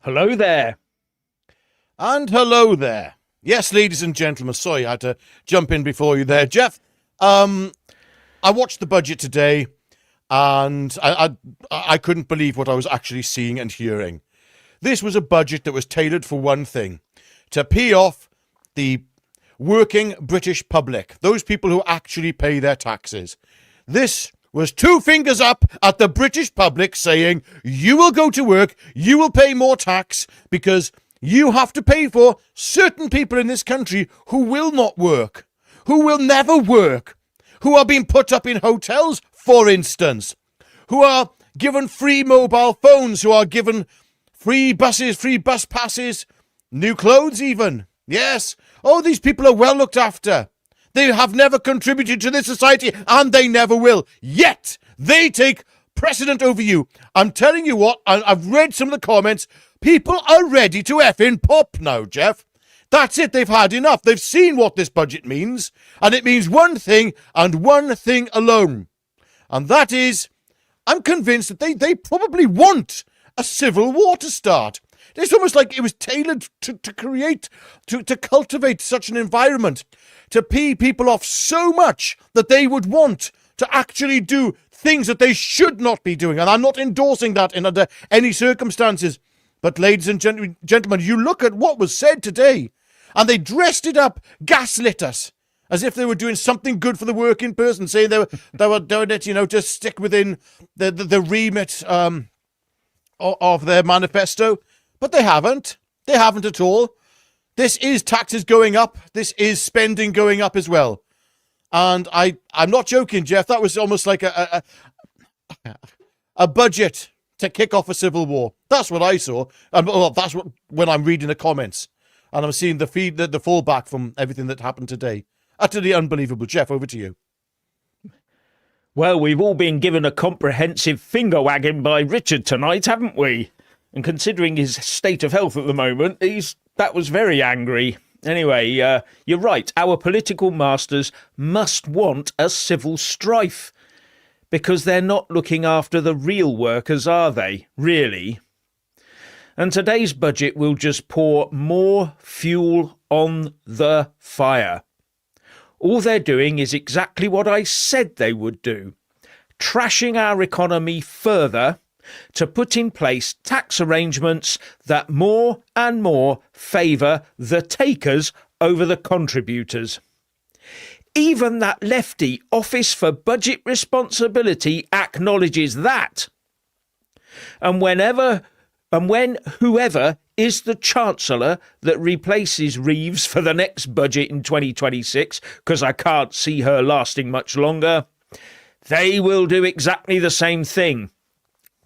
Hello there. And hello there. Yes, ladies and gentlemen, sorry I had to jump in before you there, Jeff. I watched the budget today, and I couldn't believe what I was actually seeing and hearing. This was a budget that was tailored for one thing: to pay off the working British public, those people who actually pay their taxes. This was two fingers up at the British public saying, you will go to work, you will pay more tax, because you have to pay for certain people in this country who will not work, who will never work, who are being put up in hotels, for instance, who are given free mobile phones, who are given free buses, free bus passes, new clothes even. Yes. Oh, these people are well looked after. They have never contributed to this society, and they never will. Yet, they take precedent over you. I'm telling you what, I've read some of the comments. People are ready to effing pop now, Jeff. That's it. They've had enough. They've seen what this budget means, and it means one thing and one thing alone. And that is, I'm convinced that they probably want a civil war to start. It's almost like it was tailored to cultivate such an environment, to pee people off so much that they would want to actually do things that they should not be doing. And I'm not endorsing that under any circumstances. But ladies and gentlemen, you look at what was said today, and they dressed it up, gaslit us, as if they were doing something good for the working person, saying they were doing it, to stick within the remit of their manifesto. But they haven't. They haven't at all. This is taxes going up. This is spending going up as well. And I'm not joking, Jeff. That was almost like a budget to kick off a civil war. That's what I saw. And that's what when I'm reading the comments and I'm seeing the fallback from everything that happened today. Utterly unbelievable. Jeff, over to you. Well, we've all been given a comprehensive finger wagging by Richard tonight, haven't we? And considering his state of health at the moment, that was very angry. Anyway, you're right. Our political masters must want a civil strife, because they're not looking after the real workers, are they? Really? And today's budget will just pour more fuel on the fire. All they're doing is exactly what I said they would do: trashing our economy further to put in place tax arrangements that more and more favour the takers over the contributors. Even that lefty Office for Budget Responsibility acknowledges that. And when whoever is the Chancellor that replaces Reeves for the next budget in 2026, because I can't see her lasting much longer, they will do exactly the same thing.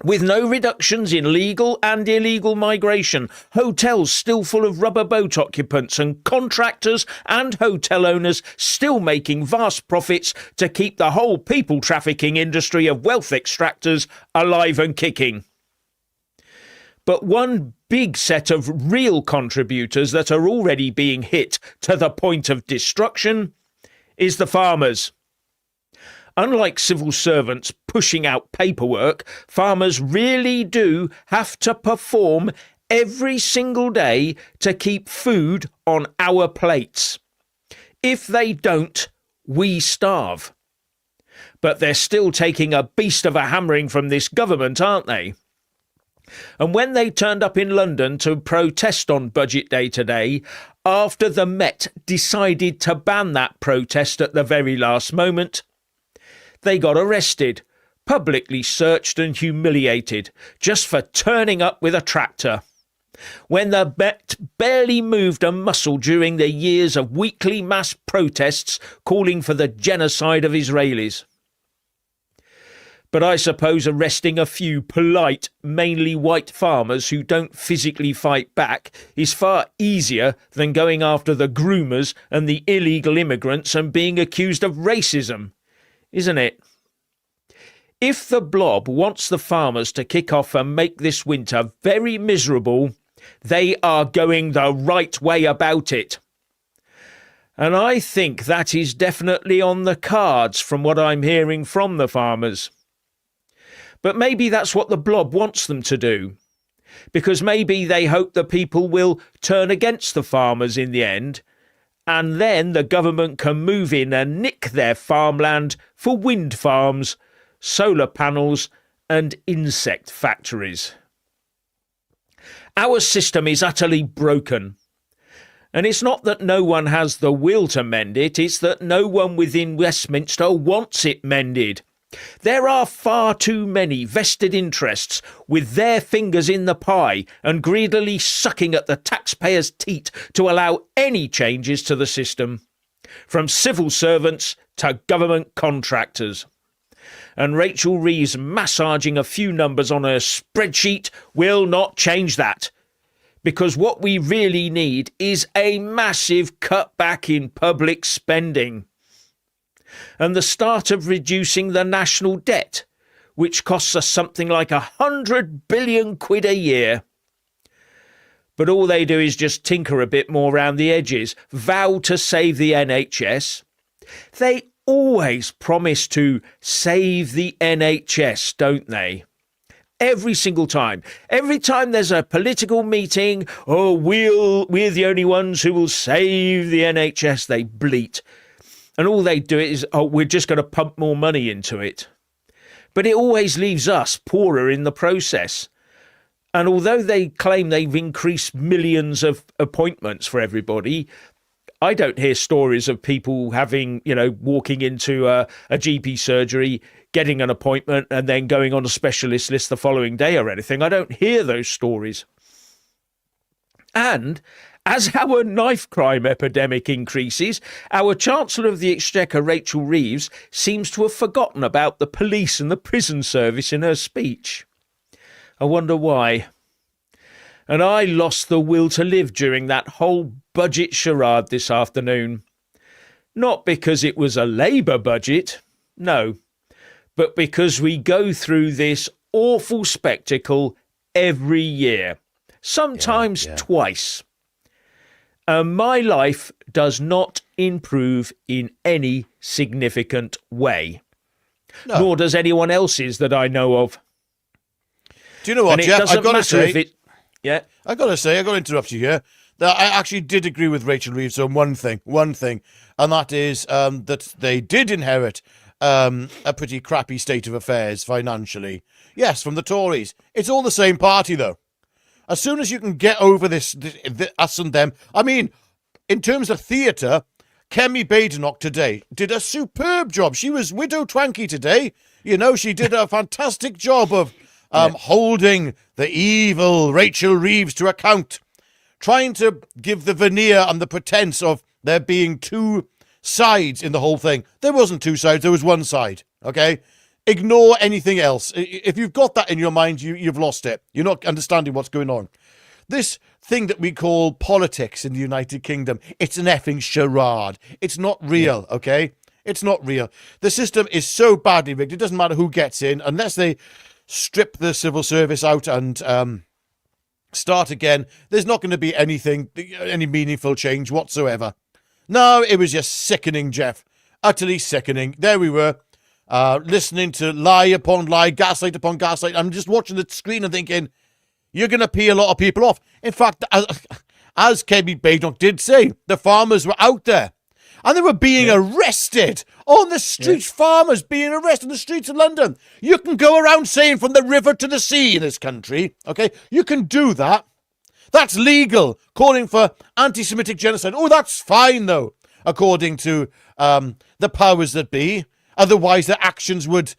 With no reductions in legal and illegal migration, hotels still full of rubber boat occupants, and contractors and hotel owners still making vast profits to keep the whole people trafficking industry of wealth extractors alive and kicking. But one big set of real contributors that are already being hit to the point of destruction is the farmers. Unlike civil servants pushing out paperwork, farmers really do have to perform every single day to keep food on our plates. If they don't, we starve. But they're still taking a beast of a hammering from this government, aren't they? And when they turned up in London to protest on Budget Day today, after the Met decided to ban that protest at the very last moment, they got arrested, publicly searched and humiliated, just for turning up with a tractor. When the Met barely moved a muscle during the years of weekly mass protests calling for the genocide of Israelis. But I suppose arresting a few polite, mainly white farmers who don't physically fight back is far easier than going after the groomers and the illegal immigrants and being accused of racism, isn't it? If the blob wants the farmers to kick off and make this winter very miserable, they are going the right way about it. And I think that is definitely on the cards from what I'm hearing from the farmers. But maybe that's what the blob wants them to do. because maybe they hope the people will turn against the farmers in the end, and then the government can move in and nick their farmland for wind farms, solar panels and insect factories. Our system is utterly broken. And it's not that no one has the will to mend it, it's that no one within Westminster wants it mended. There are far too many vested interests with their fingers in the pie and greedily sucking at the taxpayers' teat to allow any changes to the system, from civil servants to government contractors. And Rachel Reeves massaging a few numbers on her spreadsheet will not change that. Because what we really need is a massive cutback in public spending. And the start of reducing the national debt, which costs us something like 100 billion quid a year. But all they do is just tinker a bit more around the edges, vow to save the NHS. They always promise to save the NHS, don't they? Every single time. Every time there's a political meeting, oh, we're the only ones who will save the NHS, they bleat. And all they do is, oh, we're just going to pump more money into it. But it always leaves us poorer in the process. And although they claim they've increased millions of appointments for everybody, I don't hear stories of people having, walking into a GP surgery, getting an appointment and then going on a specialist list the following day or anything. I don't hear those stories. And as our knife crime epidemic increases, our Chancellor of the Exchequer, Rachel Reeves, seems to have forgotten about the police and the prison service in her speech. I wonder why. And I lost the will to live during that whole budget charade this afternoon. Not because it was a Labour budget, no, but because we go through this awful spectacle every year, sometimes twice. And my life does not improve in any significant way, nor does anyone else's that I know of. Do you know what, and Jeff? I've got to say, I got to interrupt you here. That I actually did agree with Rachel Reeves on one thing, and that is that they did inherit a pretty crappy state of affairs financially. Yes, from the Tories. It's all the same party, though. As soon as you can get over this us and them, I mean, in terms of theatre, Kemi Badenoch today did a superb job. She was Widow Twanky today. She did a fantastic job of holding the evil Rachel Reeves to account, trying to give the veneer and the pretense of there being two sides in the whole thing. There wasn't two sides, there was one side, okay? Ignore anything else. If you've got that in your mind, you've lost it. You're not understanding what's going on. This thing that we call politics in the United Kingdom, it's an effing charade. It's not real, okay? It's not real. The system is so badly rigged, it doesn't matter who gets in, unless they strip the civil service out and start again, there's not going to be any meaningful change whatsoever. No, it was just sickening, Jeff. Utterly sickening. There we were, listening to lie upon lie, gaslight upon gaslight. I'm just watching the screen and thinking, you're going to pee a lot of people off. In fact, as Kemi Badenoch did say, the farmers were out there. And they were being arrested on the streets, farmers being arrested on the streets of London. You can go around saying from the river to the sea in this country, okay? You can do that. That's legal. Calling for anti-Semitic genocide. Oh, that's fine, though, according to the powers that be. Otherwise, their actions would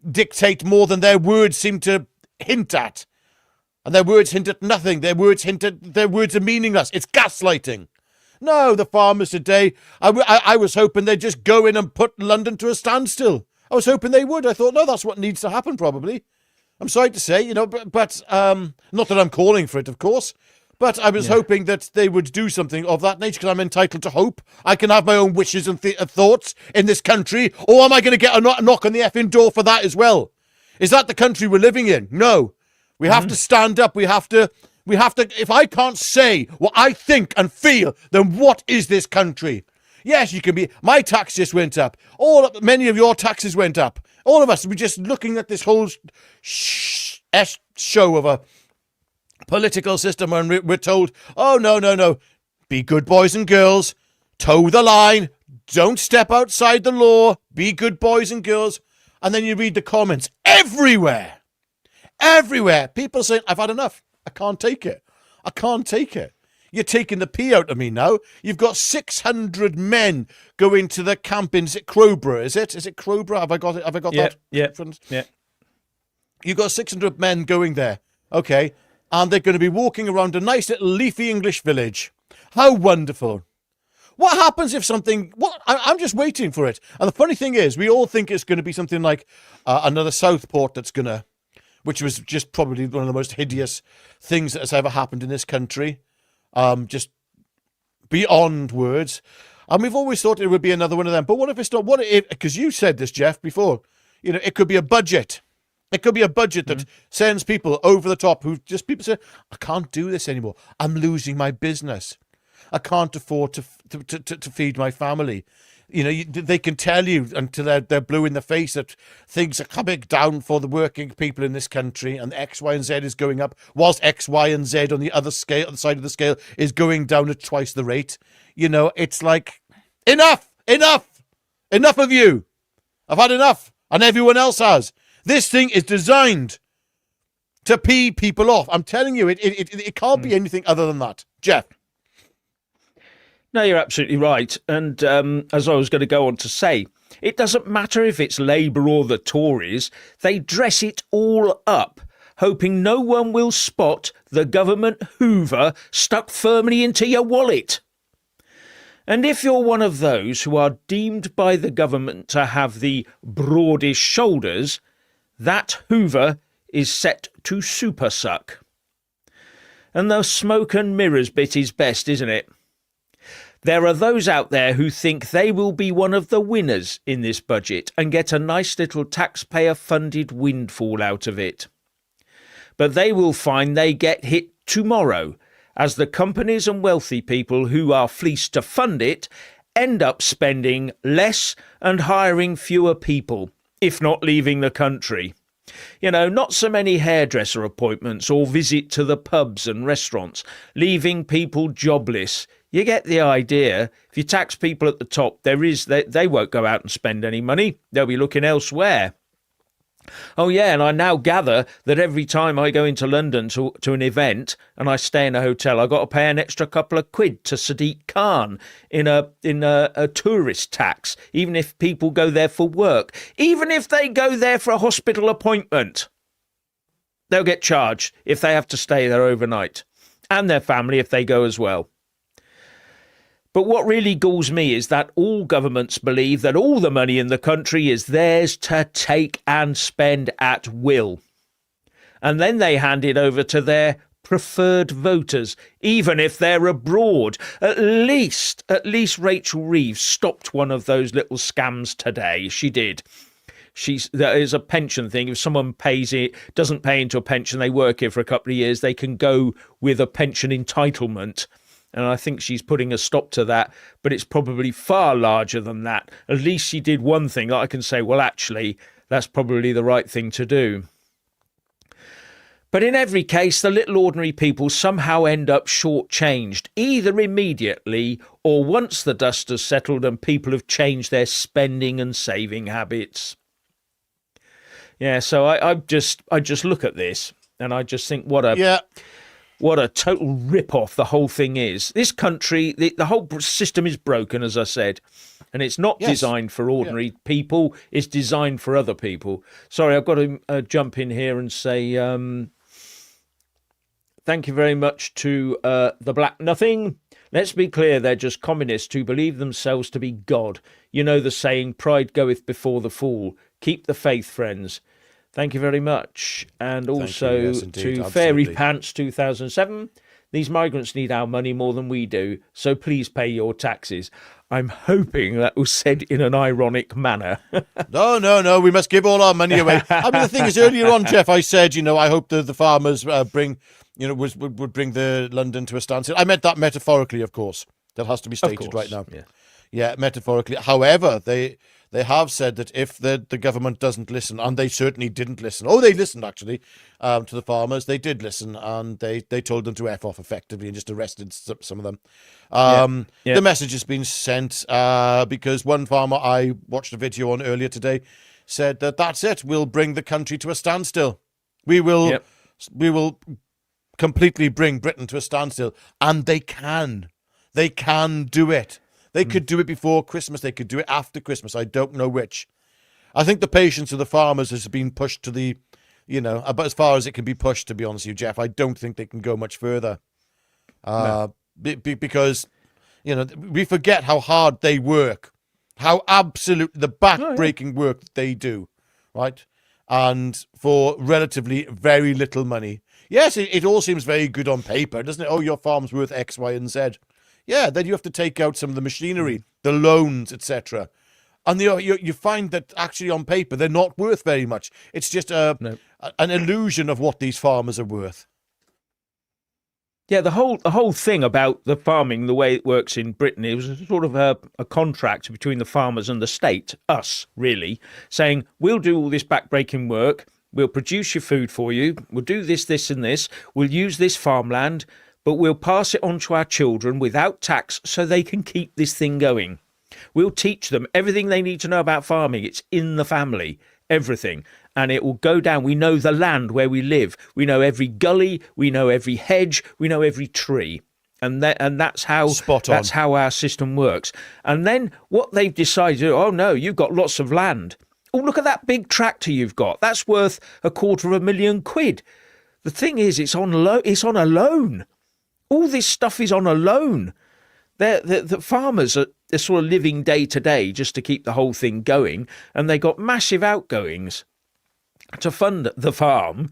dictate more than their words seem to hint at. And their words hint at nothing. Their words are meaningless. It's gaslighting. No, the farmers today, I was hoping they'd just go in and put London to a standstill. I was hoping they would. I thought, no, that's what needs to happen, probably. I'm sorry to say, but not that I'm calling for it, of course. But I was hoping that they would do something of that nature, because I'm entitled to hope. I can have my own wishes and thoughts in this country. Or am I going to get a knock on the effing door for that as well? Is that the country we're living in? No. We have to stand up. We have to, if I can't say what I think and feel, then what is this country? Yes, you can be, my tax just went up. Many of your taxes went up. All of us, we're just looking at this whole show of political system when we're told, oh, no, be good boys and girls, toe the line, don't step outside the law, be good boys and girls. And then you read the comments everywhere. People saying, I've had enough. I can't take it. You're taking the pee out of me now. You've got 600 men going to the camp in, is it Crowborough? Is it Crowborough? Have I got that? Yeah. You've got 600 men going there. Okay. And they're going to be walking around a nice little leafy English village. How wonderful. What happens if something... I'm just waiting for it. And the funny thing is, we all think it's going to be something like another Southport that's going to... which was just probably one of the most hideous things that has ever happened in this country. Just beyond words. And we've always thought it would be another one of them. But what if it's not? What if... Because you said this, Jeff, before. You know, it could be a budget. It could be a budget that sends people over the top who just people say, I can't do this anymore. I'm losing my business. I can't afford to feed my family. You know, they can tell you until they're blue in the face that things are coming down for the working people in this country, and X, Y, and Z is going up, whilst X, Y, and Z on the other scale, on the side of the scale, is going down at twice the rate. You know, it's like, enough of you. I've had enough, and everyone else has. This thing is designed to pee people off. I'm telling you, it can't be anything other than that. Jeff. No, you're absolutely right. And as I was going to go on to say, it doesn't matter if it's Labour or the Tories. They dress it all up, hoping no one will spot the government hoover stuck firmly into your wallet. And if you're one of those who are deemed by the government to have the broadest shoulders, that hoover is set to super suck. And the smoke and mirrors bit is best, isn't it? There are those out there who think they will be one of the winners in this budget and get a nice little taxpayer-funded windfall out of it. But they will find they get hit tomorrow, as the companies and wealthy people who are fleeced to fund it end up spending less and hiring fewer people, if not leaving the country. You know, not so many hairdresser appointments or visit to the pubs and restaurants, leaving people jobless. You get the idea. If you tax people at the top, they won't go out and spend any money. They'll be looking elsewhere. Oh, yeah, and I now gather that every time I go into London to an event and I stay in a hotel, I've got to pay an extra couple of quid to Sadiq Khan in a tourist tax, even if people go there for work. Even if they go there for a hospital appointment, they'll get charged if they have to stay there overnight, and their family if they go as well. But what really galls me is that all governments believe that all the money in the country is theirs to take and spend at will. And then they hand it over to their preferred voters, even if they're abroad. At least Rachel Reeves stopped one of those little scams today. She did. There is a pension thing. If someone doesn't pay into a pension, they work here for a couple of years, they can go with a pension entitlement. And I think she's putting a stop to that, but it's probably far larger than that. At least she did one thing that I can say, well, actually, that's probably the right thing to do. But in every case, the little ordinary people somehow end up shortchanged, either immediately or once the dust has settled and people have changed their spending and saving habits. Yeah, so I just look at this and I just think, what a total rip-off the whole thing is. This country, the whole system is broken, as I said, and it's not designed for ordinary people. It's designed for other people. Sorry, I've got to jump in here and say thank you very much to the Black Nothing. Let's be clear, they're just communists who believe themselves to be God. You know the saying, pride goeth before the fall. Keep the faith, friends. Thank you very much. And also to Fairy Pants 2007. These migrants need our money more than we do, so please pay your taxes. I'm hoping that was said in an ironic manner. No, we must give all our money away. I mean, the thing is, earlier on, Jeff, I said, I hope the farmers would bring the London to a standstill. I meant that metaphorically, of course. That has to be Of stated course. right now. Yeah. Yeah, metaphorically. However, they have said that if the government doesn't listen, and they certainly didn't listen. Oh, they listened actually to the farmers. They did listen, and they told them to F off effectively and just arrested some of them. Yeah. The message has been sent because one farmer I watched a video on earlier today said that that's it. We'll bring the country to a standstill. We will Yep. completely bring Britain to a standstill, and they can. They can do it. They could do it before Christmas. They could do it after Christmas. I don't know which. I think the patience of the farmers has been pushed to the, about as far as it can be pushed, to be honest with you, Jeff. I don't think they can go much further. No. Because, we forget how hard they work, how absolutely the back-breaking work that they do, right? And for relatively very little money. Yes, it all seems very good on paper, doesn't it? Oh, your farm's worth X, Y, and Z. Yeah, then you have to take out some of the machinery, the loans, etc. And you find that actually on paper they're not worth very much. It's just an illusion of what these farmers are worth. Yeah, the whole thing about the farming, the way it works in Britain, it was sort of a contract between the farmers and the state, us, really, saying, we'll do all this back-breaking work, we'll produce your food for you, we'll do this, this and this, we'll use this farmland, but we'll pass it on to our children without tax so they can keep this thing going. We'll teach them everything they need to know about farming. It's in the family, everything. And it will go down. We know the land where we live. We know every gully. We know every hedge. We know every tree. And that's how that's how our system works. And then what they've decided, oh no, you've got lots of land. Oh, look at that big tractor you've got. That's worth £250,000. The thing is, it's on a loan. All this stuff is on a loan. The farmers they're sort of living day to day just to keep the whole thing going, and they got massive outgoings to fund the farm.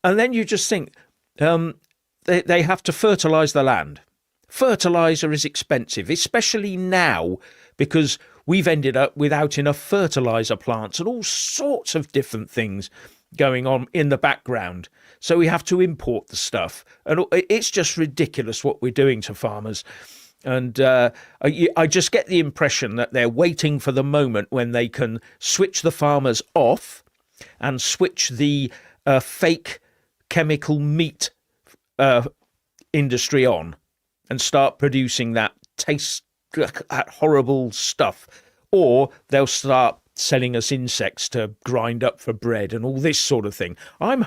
And then you just think they have to fertilise the land. Fertiliser is expensive, especially now, because we've ended up without enough fertiliser plants and all sorts of different things going on in the background. So we have to import the stuff. And it's just ridiculous what we're doing to farmers. And I just get the impression that they're waiting for the moment when they can switch the farmers off and switch the fake chemical meat industry on and start producing that that horrible stuff. Or they'll start selling us insects to grind up for bread and all this sort of thing. I'm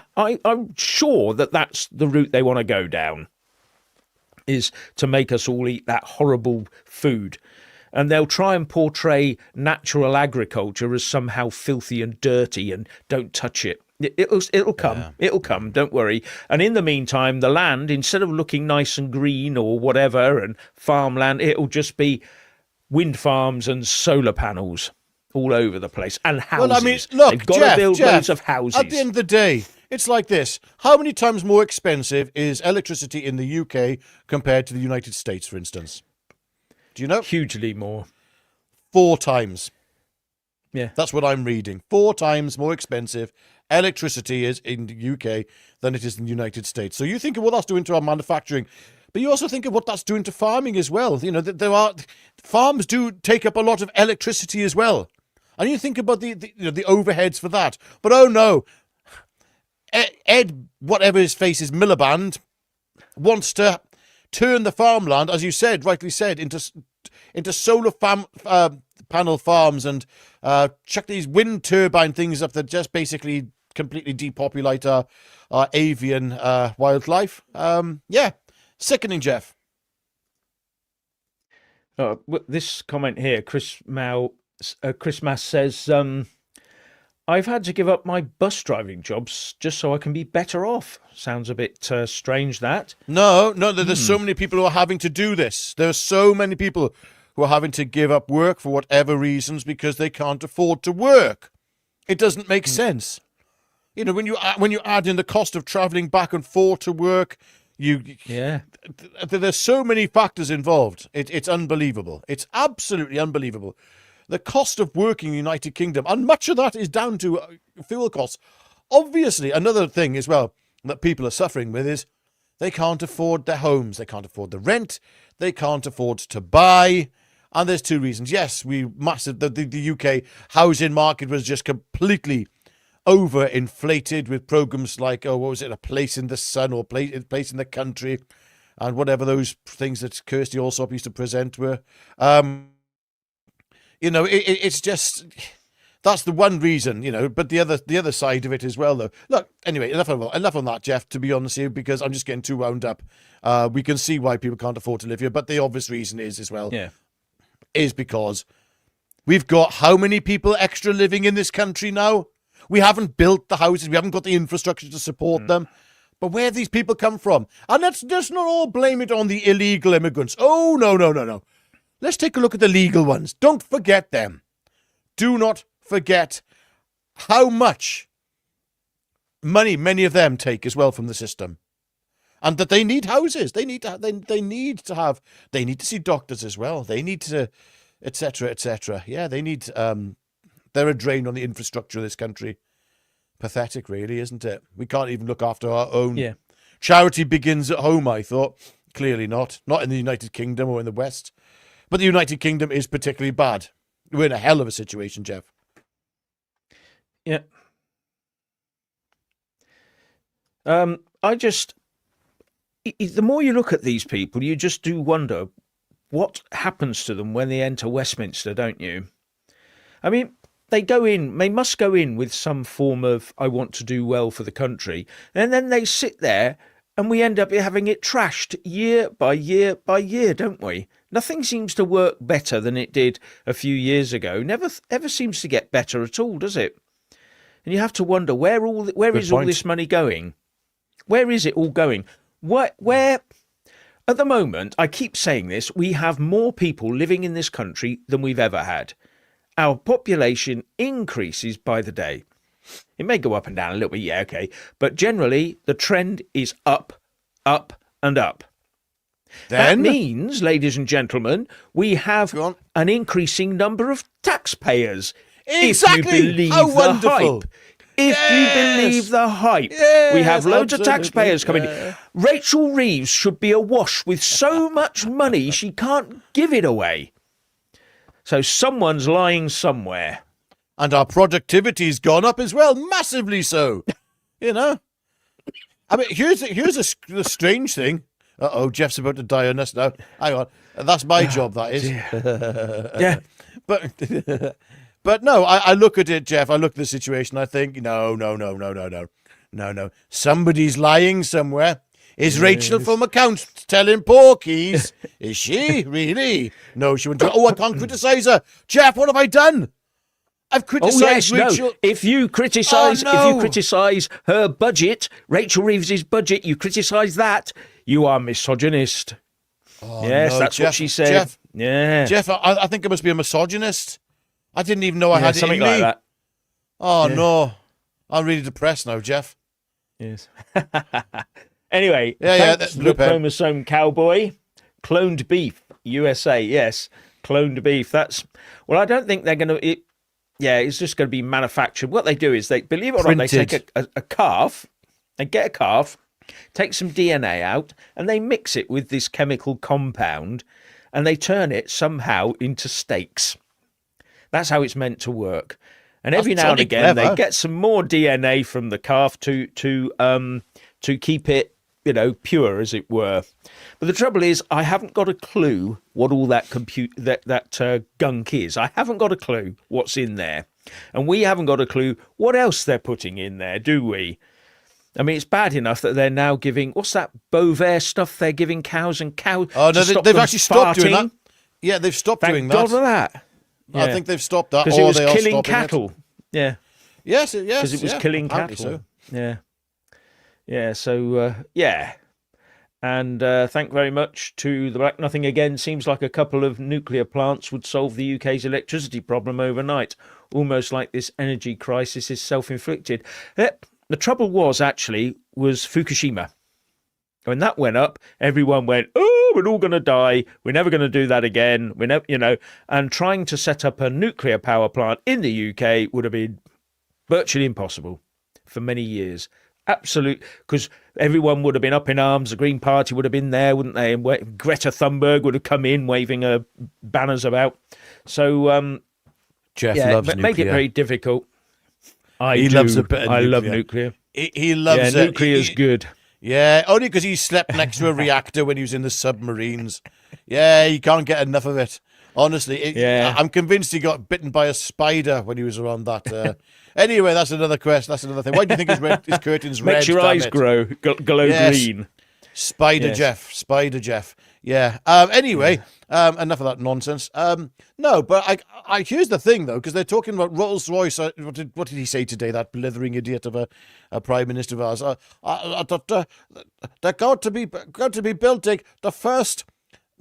sure that that's the route they want to go down, is to make us all eat that horrible food. And they'll try and portray natural agriculture as somehow filthy and dirty and don't touch it. It'll come. Yeah. It'll come. Don't worry. And in the meantime, the land, instead of looking nice and green or whatever and farmland, it'll just be wind farms and solar panels all over the place, and houses. Well, I mean, look, they've got to build loads of houses. At the end of the day, it's like this. How many times more expensive is electricity in the UK compared to the United States, for instance? Do you know? Hugely more. 4 times. Yeah. That's what I'm reading. 4 times more expensive electricity is in the UK than it is in the United States. So you think of what that's doing to our manufacturing, but you also think of what that's doing to farming as well. You know, farms do take up a lot of electricity as well. And you think about the overheads for that. But oh no, Ed, whatever his face is, Miliband, wants to turn the farmland, as you said, rightly said, into solar panel farms and chuck these wind turbine things up that just basically completely depopulate our avian wildlife. Yeah, sickening, Jeff. This comment here, Chris Mass says, I've had to give up my bus driving jobs just so I can be better off. Sounds a bit strange, that. No, there's so many people who are having to do this. There are so many people who are having to give up work for whatever reasons because they can't afford to work. It doesn't make sense. You know, when you add in the cost of travelling back and forth to work, there's so many factors involved. It's unbelievable. It's absolutely unbelievable. The cost of working in the United Kingdom, and much of that is down to fuel costs. Obviously, another thing as well that people are suffering with is they can't afford their homes. They can't afford the rent. they can't afford to buy. And there's two reasons. Yes, the UK housing market was just completely overinflated with programs like, what was it, A Place in the Sun or Place in the Country, and whatever those things that Kirsty Allsop used to present were. It's just, that's the one reason, but the other side of it as well, though. Look, anyway, enough on that, Jeff, to be honest with you, because I'm just getting too wound up. We can see why people can't afford to live here, but the obvious reason is as well, is because we've got how many people extra living in this country now? We haven't built the houses. We haven't got the infrastructure to support them. But where have these people come from? And let's not all blame it on the illegal immigrants. Oh, no. Let's take a look at the legal ones. Don't forget them. Do not forget how much money many of them take as well from the system. And that they need houses. They need to see doctors as well. They need to, etc. Yeah, they need, they're a drain on the infrastructure of this country. Pathetic, really, isn't it? We can't even look after our own. Yeah. Charity begins at home, I thought. Clearly not. Not in the United Kingdom or in the West. But the United Kingdom is particularly bad. We're in a hell of a situation, Jeff. Yeah. The more you look at these people, you just do wonder what happens to them when they enter Westminster, don't you? I mean, they must go in with some form of, I want to do well for the country. And then they sit there and we end up having it trashed year by year by year, don't we? Nothing seems to work better than it did a few years ago. Never ever seems to get better at all, does it? And you have to wonder, where is all this money going? Where is it all going? Where at the moment, I keep saying this, we have more people living in this country than we've ever had. Our population increases by the day. It may go up and down a little bit, yeah, okay. But generally, the trend is up, up, and up. That means, ladies and gentlemen, we have an increasing number of taxpayers. Exactly. If you believe How the wonderful. hype. If you believe the hype, we have loads of taxpayers coming in. Rachel Reeves should be awash with so much money she can't give it away. So someone's lying somewhere. And our productivity's gone up as well, massively so. I mean, here's the strange thing. Uh-oh, Jeff's about to die on us now. Hang on. That's my job, that is. Yeah. But no, I look at it, Jeff. I look at the situation. I think, no. Somebody's lying somewhere. Is Rachel from accounts telling porkies? Is she? Really? No, she wouldn't. I can't criticise her. Jeff, what have I done? I've criticised Rachel. No. If you criticise her budget, Rachel Reeves's budget, you criticise that, you are misogynist. Yes, that's Jeff, what she said. Jeff, yeah. Jeff, I think I must be a misogynist. I didn't even know I had it something in like me. that. Oh, no. I'm really depressed now, Jeff. Yes. Anyway, that's the chromosome cowboy. Cloned beef, USA. Yes, cloned beef. I don't think they're going to... it's just going to be manufactured. What they do is, they believe it or not, they take a calf, they get a calf, take some DNA out, and they mix it with this chemical compound, and they turn it somehow into steaks. That's how it's meant to work. And every now and again, they get some more DNA from the calf to keep it, pure, as it were. But the trouble is, I haven't got a clue what all that gunk is. I haven't got a clue what's in there. And we haven't got a clue what else they're putting in there, do we? I mean, it's bad enough that they're now giving, what's that Bovaer stuff they're giving cows and cows? Oh, no, they've actually stopped doing that. Yeah, they've stopped doing that. Thank God for that. Yeah. I think they've stopped that. Because it was killing cattle. Yeah. Yes. Because it was killing cattle. So. Yeah. Yeah, so, And thank very much to the Black Nothing again. Seems like a couple of nuclear plants would solve the UK's electricity problem overnight. Almost like this energy crisis is self-inflicted. The trouble was Fukushima. When that went up, everyone went, oh, we're all going to die. We're never going to do that again. And trying to set up a nuclear power plant in the UK would have been virtually impossible for many years. Absolute, because everyone would have been up in arms. The Green Party would have been there, wouldn't they? And Greta Thunberg would have come in waving her banners about. So, Jeff yeah, loves it nuclear. made it very difficult. He loves a bit of I nuclear. love nuclear. He loves yeah, it. nuclear's good. Yeah, only because he slept next to a reactor when he was in the submarines. Yeah, he can't get enough of it. Honestly, I'm convinced he got bitten by a spider when he was around that. Anyway, that's another question. That's another thing. Why do you think his curtains red? Makes your eyes glow green. Spider Jeff. Yeah. Anyway, enough of that nonsense. No, but I here's the thing though, because they're talking about Rolls Royce. What did he say today? That blithering idiot of a prime minister of ours. They're going to be building the first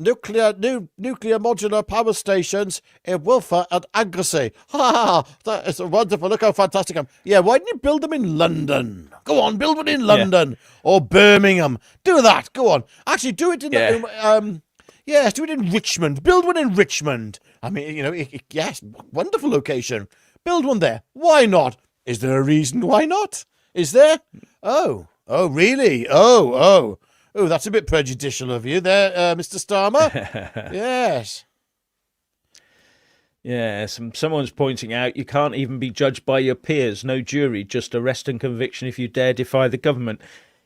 nuclear modular power stations in Wilfer and Anglesey. Ha! That is wonderful. Look how fantastic I'm. Yeah, why didn't you build them in London? Go on, build one in London or Birmingham. Do that. Go on. Actually, do it in yes, do it in Richmond. Build one in Richmond. I mean, yes, wonderful location. Build one there. Why not? Is there a reason why not? Is there? Oh, really? Oh, that's a bit prejudicial of you there, Mr. Starmer. Yes. Yes, someone's pointing out you can't even be judged by your peers. No jury, just arrest and conviction if you dare defy the government.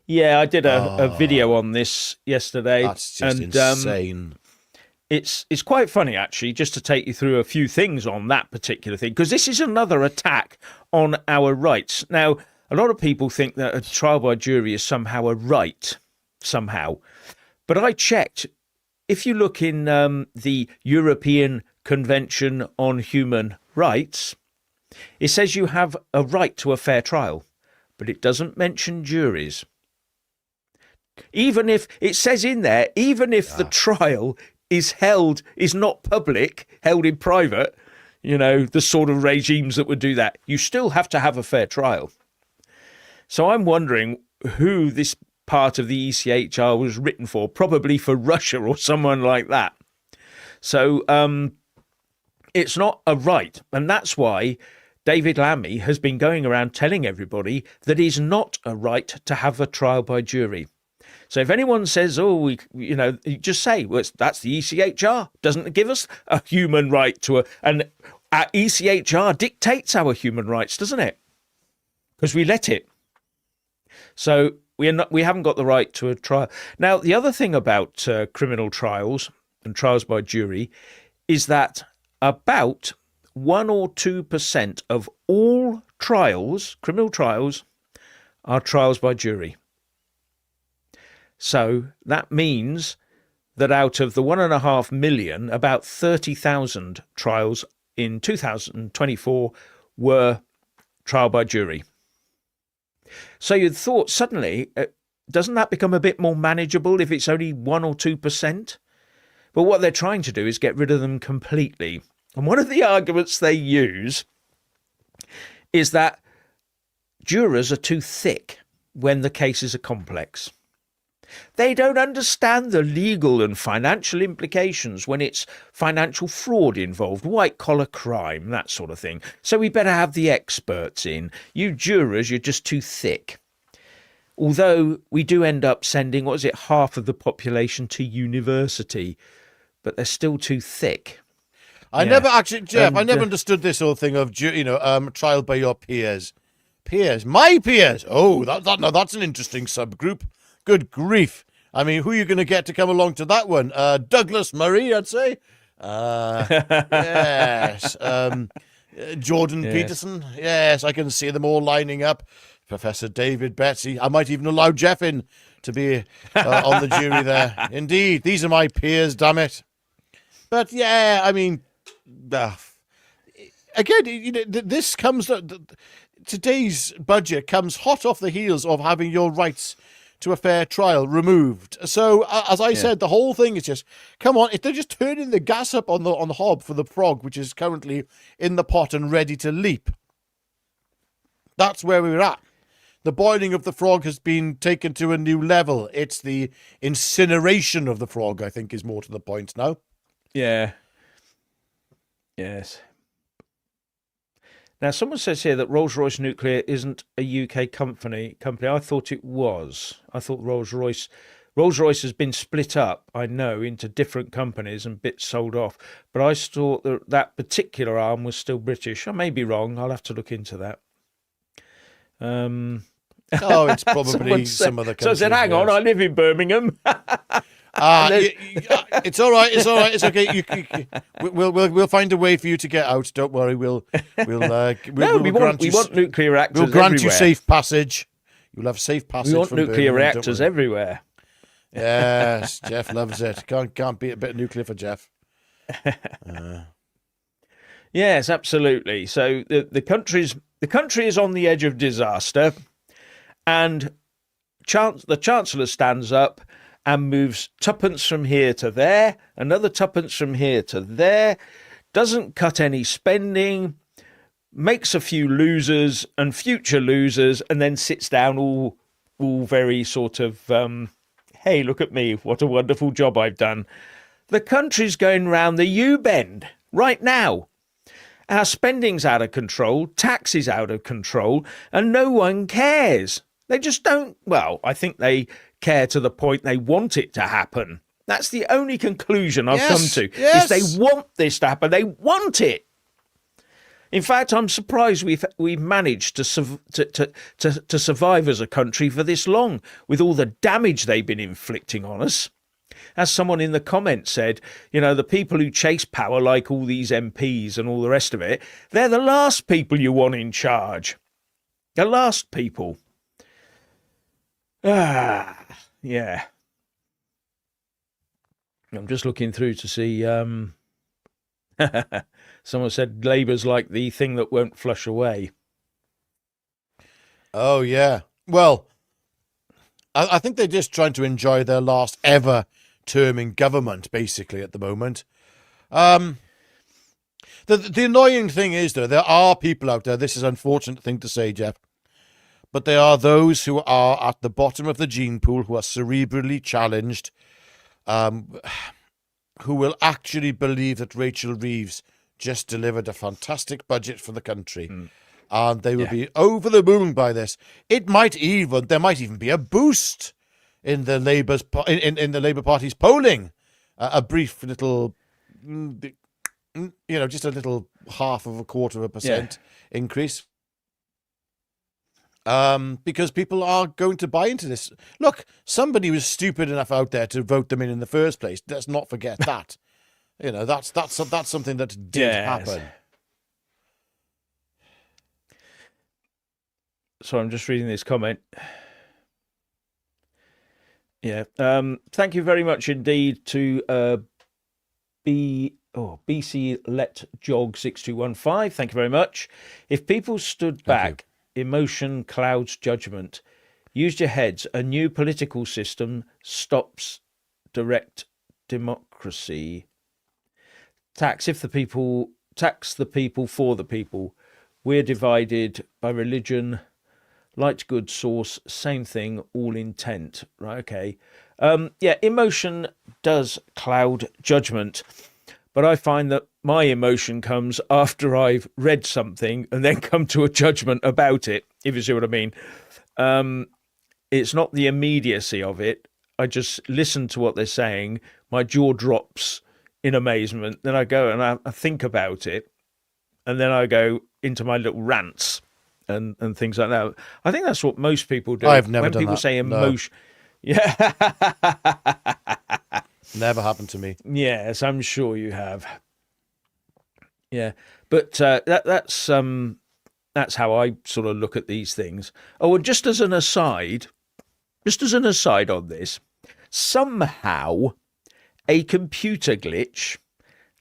Yeah, I did a video on this yesterday. That's just insane. It's quite funny, actually, just to take you through a few things on that particular thing, because this is another attack on our rights. Now, a lot of people think that a trial by jury is somehow a right, somehow. But I checked. If you look in the European Convention on Human Rights, it says you have a right to a fair trial, but it doesn't mention juries. Even if it says in there, even if the trial is not public, held in private, the sort of regimes that would do that, you still have to have a fair trial. So I'm wondering who this part of the ECHR was written for, probably for Russia or someone like that. So it's not a right. And that's why David Lammy has been going around telling everybody that it's not a right to have a trial by jury. So if anyone says, you just say, well, that's the ECHR, doesn't give us a human right to and our ECHR dictates our human rights, doesn't it? Because we let it. So we haven't got the right to a trial. Now, the other thing about criminal trials and trials by jury is that about 1 or 2% of all trials, criminal trials, are trials by jury. So that means that out of the 1.5 million, about 30,000 trials in 2024 were trial by jury. So you'd thought suddenly, doesn't that become a bit more manageable if it's only 1 or 2%? But what they're trying to do is get rid of them completely. And one of the arguments they use is that jurors are too thick when the cases are complex. They don't understand the legal and financial implications when it's financial fraud involved, white-collar crime, that sort of thing. So we better have the experts in. You jurors, you're just too thick. Although we do end up sending, half of the population to university, but they're still too thick. I never actually, Jeff, I never understood this whole thing of, trial by your peers. Peers? My peers? Oh, now that's an interesting subgroup. Good grief. I mean, who are you going to get to come along to that one? Douglas Murray, I'd say. Yes. Jordan Peterson. Yes, I can see them all lining up. Professor David Betsy. I might even allow Jeff in to be on the jury there. Indeed, these are my peers, damn it. But yeah, I mean, again, this comes, today's budget comes hot off the heels of having your rights to a fair trial removed. So, as I said, the whole thing is just, come on, if they're just turning the gas up on the hob for the frog, which is currently in the pot and ready to leap. That's where we're at. The boiling of the frog has been taken to a new level. It's the incineration of the frog, I think, is more to the point now. Yeah. Yes. Now, someone says here that Rolls-Royce Nuclear isn't a UK company. I thought it was. I thought Rolls-Royce has been split up, I know, into different companies and bits sold off. But I thought that that particular arm was still British. I may be wrong. I'll have to look into that. Oh, it's probably some other country. So I said, hang on, I live in Birmingham. It's all right. It's all right. It's okay. We'll find a way for you to get out. Don't worry. We want nuclear reactors. We'll grant everywhere. you safe passage. You'll have safe passage. We want from nuclear Birmingham, reactors everywhere. Yes, Jeff loves it. Can't beat a bit of nuclear for Jeff. Yes, absolutely. So the country is on the edge of disaster, and the Chancellor stands up and moves tuppence from here to there, another tuppence from here to there, doesn't cut any spending, makes a few losers and future losers, and then sits down all very sort of, hey, look at me, what a wonderful job I've done. The country's going round the U-bend right now. Our spending's out of control, tax is out of control, and no one cares. They just don't, well, I think they care to the point they want it to happen. That's the only conclusion I've come to. Yes. Is they want this to happen. They want it. In fact, I'm surprised we've managed to survive as a country for this long with all the damage they've been inflicting on us. As someone in the comments said, the people who chase power, like all these MPs and all the rest of it, they're the last people you want in charge. The last people. Yeah. I'm just looking through to see. Someone said Labour's like the thing that won't flush away. Oh, yeah. Well, I think they're just trying to enjoy their last ever term in government, basically, at the moment. The annoying thing is, though, there are people out there, this is an unfortunate thing to say, Jeff, but there are those who are at the bottom of the gene pool, who are cerebrally challenged, who will actually believe that Rachel Reeves just delivered a fantastic budget for the country. And they will be over the moon by this. There might even be a boost in the in the Labour Party's polling. A brief little, just a little 0.25% increase. Because people are going to buy into this. Look, somebody was stupid enough out there to vote them in the first place. Let's not forget that. That's something that did happen. So I'm just reading this comment. Yeah. Thank you very much indeed to BC Let Jog 6215. Thank you very much. If people stood back, emotion clouds judgment. Use your heads. A new political system stops direct democracy. Tax the people for the people. We're divided by religion. Light, good source, same thing, all intent. Right, okay. Emotion does cloud judgment, but I find that my emotion comes after I've read something and then come to a judgment about it, if you see what I mean. It's not the immediacy of it. I just listen to what they're saying. My jaw drops in amazement. Then I go and I think about it. And then I go into my little rants and things like that. I think that's what most people do. I've never when done people that. say emotion. No. Yeah. Never happened to me. Yes, I'm sure you have. Yeah, but that's how I sort of look at these things. Oh, and just as an aside on this, somehow a computer glitch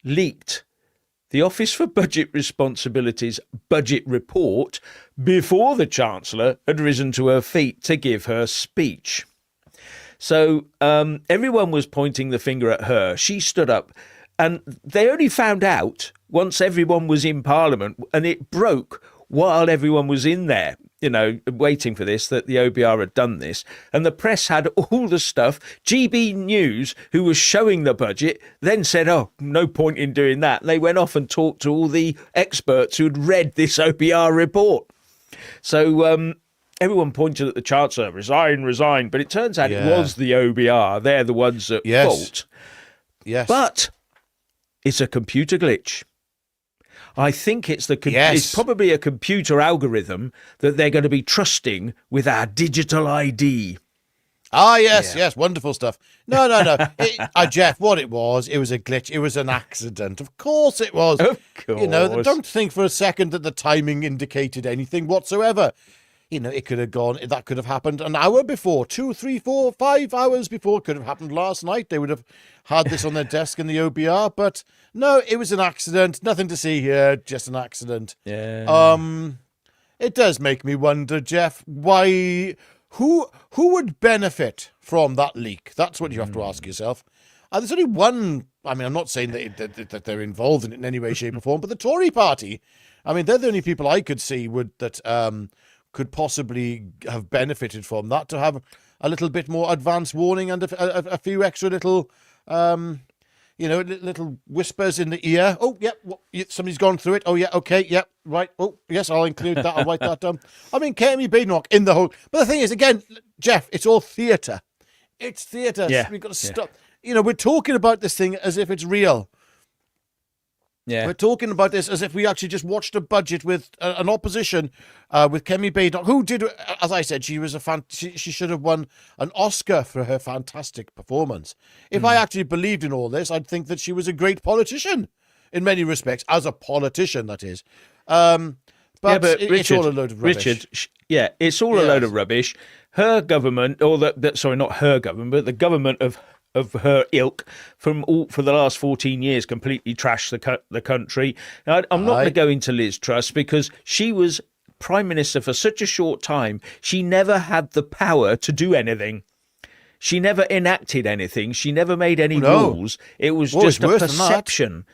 leaked the Office for Budget Responsibility's budget report before the Chancellor had risen to her feet to give her speech. So everyone was pointing the finger at her. She stood up, and they only found out once everyone was in Parliament, and it broke while everyone was in there. waiting for this, that the OBR had done this, and the press had all the stuff. GB News, who was showing the budget, then said, oh, no point in doing that. They went off and talked to all the experts who'd read this OBR report. So everyone pointed at the Chancellor, resign, but it turns out it was the OBR. They're the ones at fault. Yes. But it's a computer glitch. I think it's probably a computer algorithm that they're going to be trusting with our digital ID. Ah, yes, wonderful stuff. No. Jeff, what it was a glitch. It was an accident. Of course it was. Of course. Don't think for a second that the timing indicated anything whatsoever. It could have gone, that could have happened an hour before, 2, 3, 4, 5 hours before. It could have happened last night. They would have had this on their desk in the OBR, but no, it was an accident. Nothing to see here, just an accident. Yeah. It does make me wonder, Jeff, who would benefit from that leak? That's what you have to ask yourself. There's only one, I'm not saying that they're involved in it in any way, shape or form, but the Tory party, they're the only people I could see could possibly have benefited from that, to have a little bit more advance warning and a few extra little, little whispers in the ear. Oh, yeah, somebody's gone through it. Oh, yeah, okay, yeah, right. Oh, yes, I'll include that. I'll write that down. Kemi Badenoch in the whole. But the thing is, again, Jeff, it's all theatre. It's theatre. Yeah. We've got to stop. We're talking about this thing as if it's real. Yeah. We're talking about this as if we actually just watched a budget with an opposition with Kemi Badenoch, who did, as I said, she was she should have won an Oscar for her fantastic performance. If I actually believed in all this, I'd think that she was a great politician in many respects, as a politician, that is. But Richard, it's all a load of rubbish. Richard, it's all a load of rubbish. Her government, or not her government, but the government of her ilk for the last 14 years completely trashed the country. Now, I'm not going to go into Liz Truss, because she was Prime Minister for such a short time. She never had the power to do anything. She never enacted anything. She never made any rules. It was just a perception.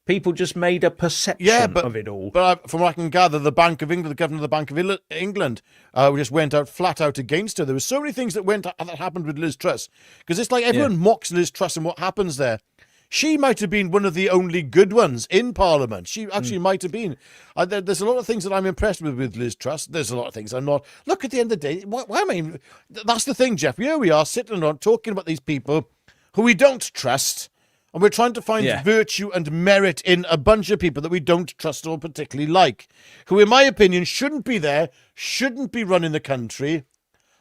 People just made a perception of it all. But from what I can gather, the Bank of England, the governor of the Bank of England, just went out flat out against her. There were so many things that happened with Liz Truss, because it's like everyone mocks Liz Truss and what happens there. She might have been one of the only good ones in Parliament. She actually might have been. There's a lot of things that I'm impressed with Liz Truss. There's a lot of things I'm not. Look, at the end of the day, why am I? That's the thing, Jeff. Here we are sitting around talking about these people who we don't trust. And we're trying to find virtue and merit in a bunch of people that we don't trust or particularly like, who, in my opinion, shouldn't be there, shouldn't be running the country.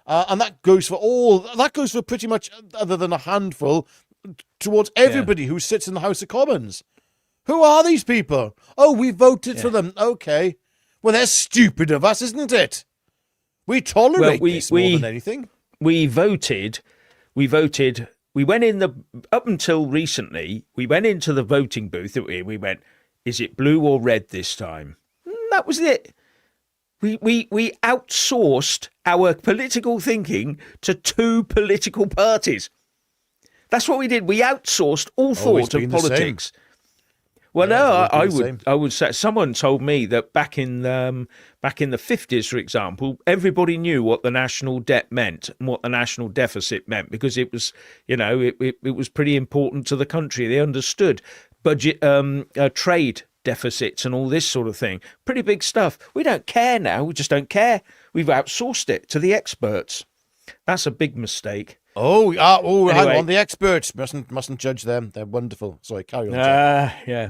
And that goes for pretty much, other than a handful, towards everybody who sits in the House of Commons. Who are these people? Oh, we voted for them. Okay. Well, they're stupid of us, isn't it? We tolerate this more than anything. We voted. We went up until recently, we went into the voting booth. We went, is it blue or red this time? That was it. We outsourced our political thinking to 2 political parties. That's what we did. We outsourced all thought of politics. Well, I would say, someone told me that back in the 50s, for example, everybody knew what the national debt meant and what the national deficit meant, because it was, it was pretty important to the country. They understood budget, trade deficits and all this sort of thing. Pretty big stuff. We don't care now. We just don't care. We've outsourced it to the experts. That's a big mistake. Anyway. Hang on. The experts mustn't judge them. They're wonderful. Sorry, carry on. Yeah.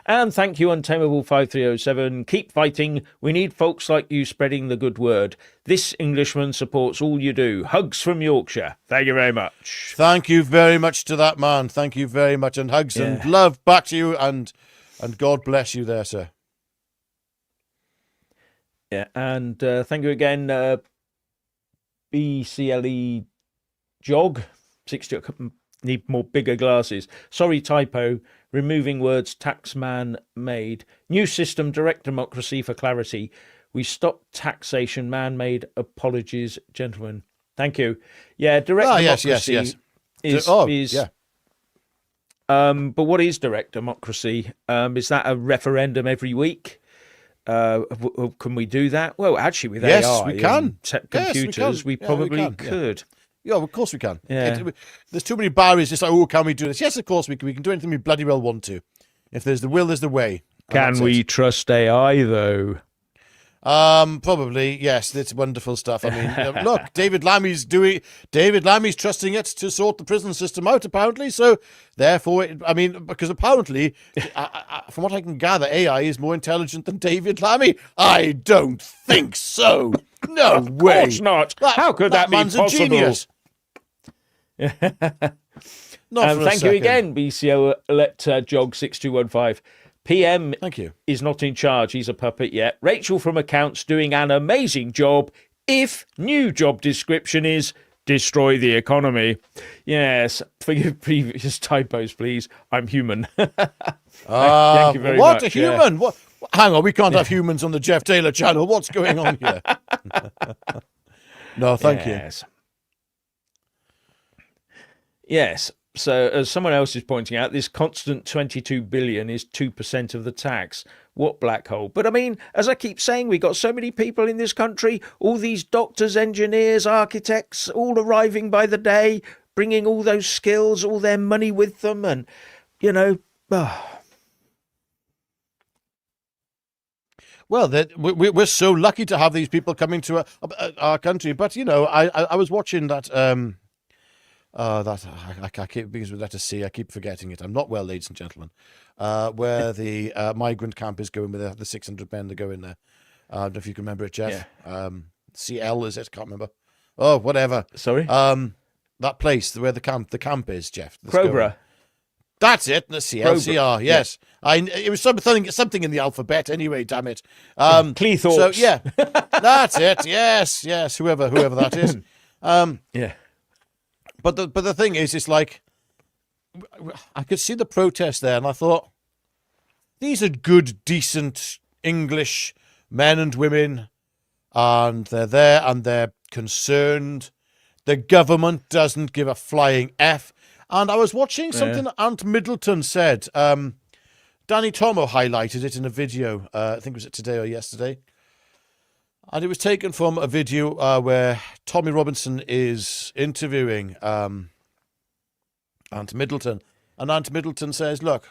And thank you, Untamable 5307. Keep fighting. We need folks like you spreading the good word. This Englishman supports all you do. Hugs from Yorkshire. Thank you very much. Thank you very much to that man. Thank you very much. And hugs and love back to you. And God bless you there, sir. Yeah, and thank you again, BCLE Jog. 60. Need more bigger glasses. Sorry, typo. Removing words taxman made. New system, direct democracy for clarity. We stop taxation, man-made. Apologies, gentlemen. Thank you. Yeah, direct democracy is. But what is direct democracy? Is that a referendum every week? Can we do that? Well, actually, with Yes, AI we can. and computers, we Yeah, probably can, yeah. could. Yeah, of course we can. Yeah. There's too many barriers. It's like, oh, can we do this? Yes, of course we can. We can do anything we bloody well want to. If there's the will, there's the way. And Can that's we it. trust AI though? Probably, yes. It's wonderful stuff. I mean, look, David Lammy's trusting it to sort the prison system out, apparently. So, therefore, because apparently, from what I can gather, AI is more intelligent than David Lammy. I don't think so. No way. Of course not. How could that be man's possible? a genius. Not for a Thank you second. again, BCO Let Jog 6215. PM Thank you. is not in charge. He's a puppet yet. Rachel from accounts doing an amazing job. If new job description is destroy the economy. Yes, forgive previous typos, please. I'm human. Thank you very what much. a human! What? Hang on, we can't have humans on the Jeff Taylor channel. What's going on here? No, thank you. Yes. So, as someone else is pointing out, this constant 22 billion is 2% of the tax. What black hole? But I mean, as I keep saying, we got so many people in this country, all these doctors, engineers, architects, all arriving by the day, bringing all those skills, all their money with them. And, you know, Well, we're so lucky to have these people coming to our country. But, you know, I was watching that... I keep, because with letter C, I keep forgetting it. I'm not well, ladies and gentlemen. Where the migrant camp is going with the 600 men that go in there. I don't know if you can remember it, Jeff. Yeah. CL is it? Can't remember. Oh, whatever. Sorry. That place where the camp is, Jeff. Crowborough. That's it. The CLCR. Yes. Yeah. It was something in the alphabet. Anyway, damn it. Cleethorpes. So yeah, that's it. Yes. Whoever that is. Yeah. But the thing is, it's like, I could see the protest there, and I thought, these are good, decent English men and women, and they're there, and they're concerned. The government doesn't give a flying F. And I was watching something that Aunt Middleton said. Danny Tomo highlighted it in a video, I think it was today or yesterday. And it was taken from a video where Tommy Robinson is interviewing Aunt Middleton. And Aunt Middleton says, look,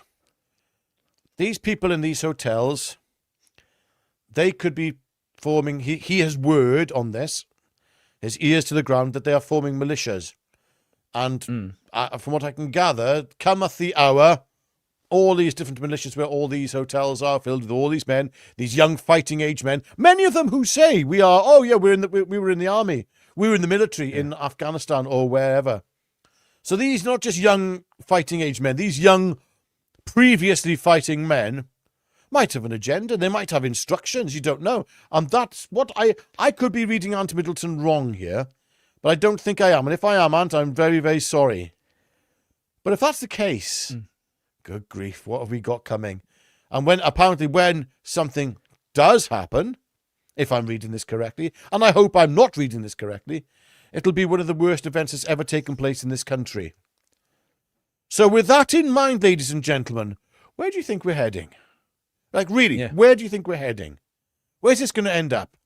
these people in these hotels, they could be forming, he has word on this, his ears to the ground, that they are forming militias. And from what I can gather, cometh the hour, all these different militias where all these hotels are filled with all these men, these young fighting age men, many of them who say we were in the army, we were in the military in Afghanistan or wherever. So these not just young fighting age men, these young previously fighting men might have an agenda, they might have instructions, you don't know. And that's what I could be reading Aunt Middleton wrong here, but I don't think I am. And if I am, Aunt, I'm very, very sorry. But if that's the case... Good grief, what have we got coming? And when something does happen, if I'm reading this correctly, and I hope I'm not reading this correctly, it'll be one of the worst events that's ever taken place in this country. So with that in mind, ladies and gentlemen, where do you think we're heading? Like, really, where do you think we're heading? Where's this going to end up?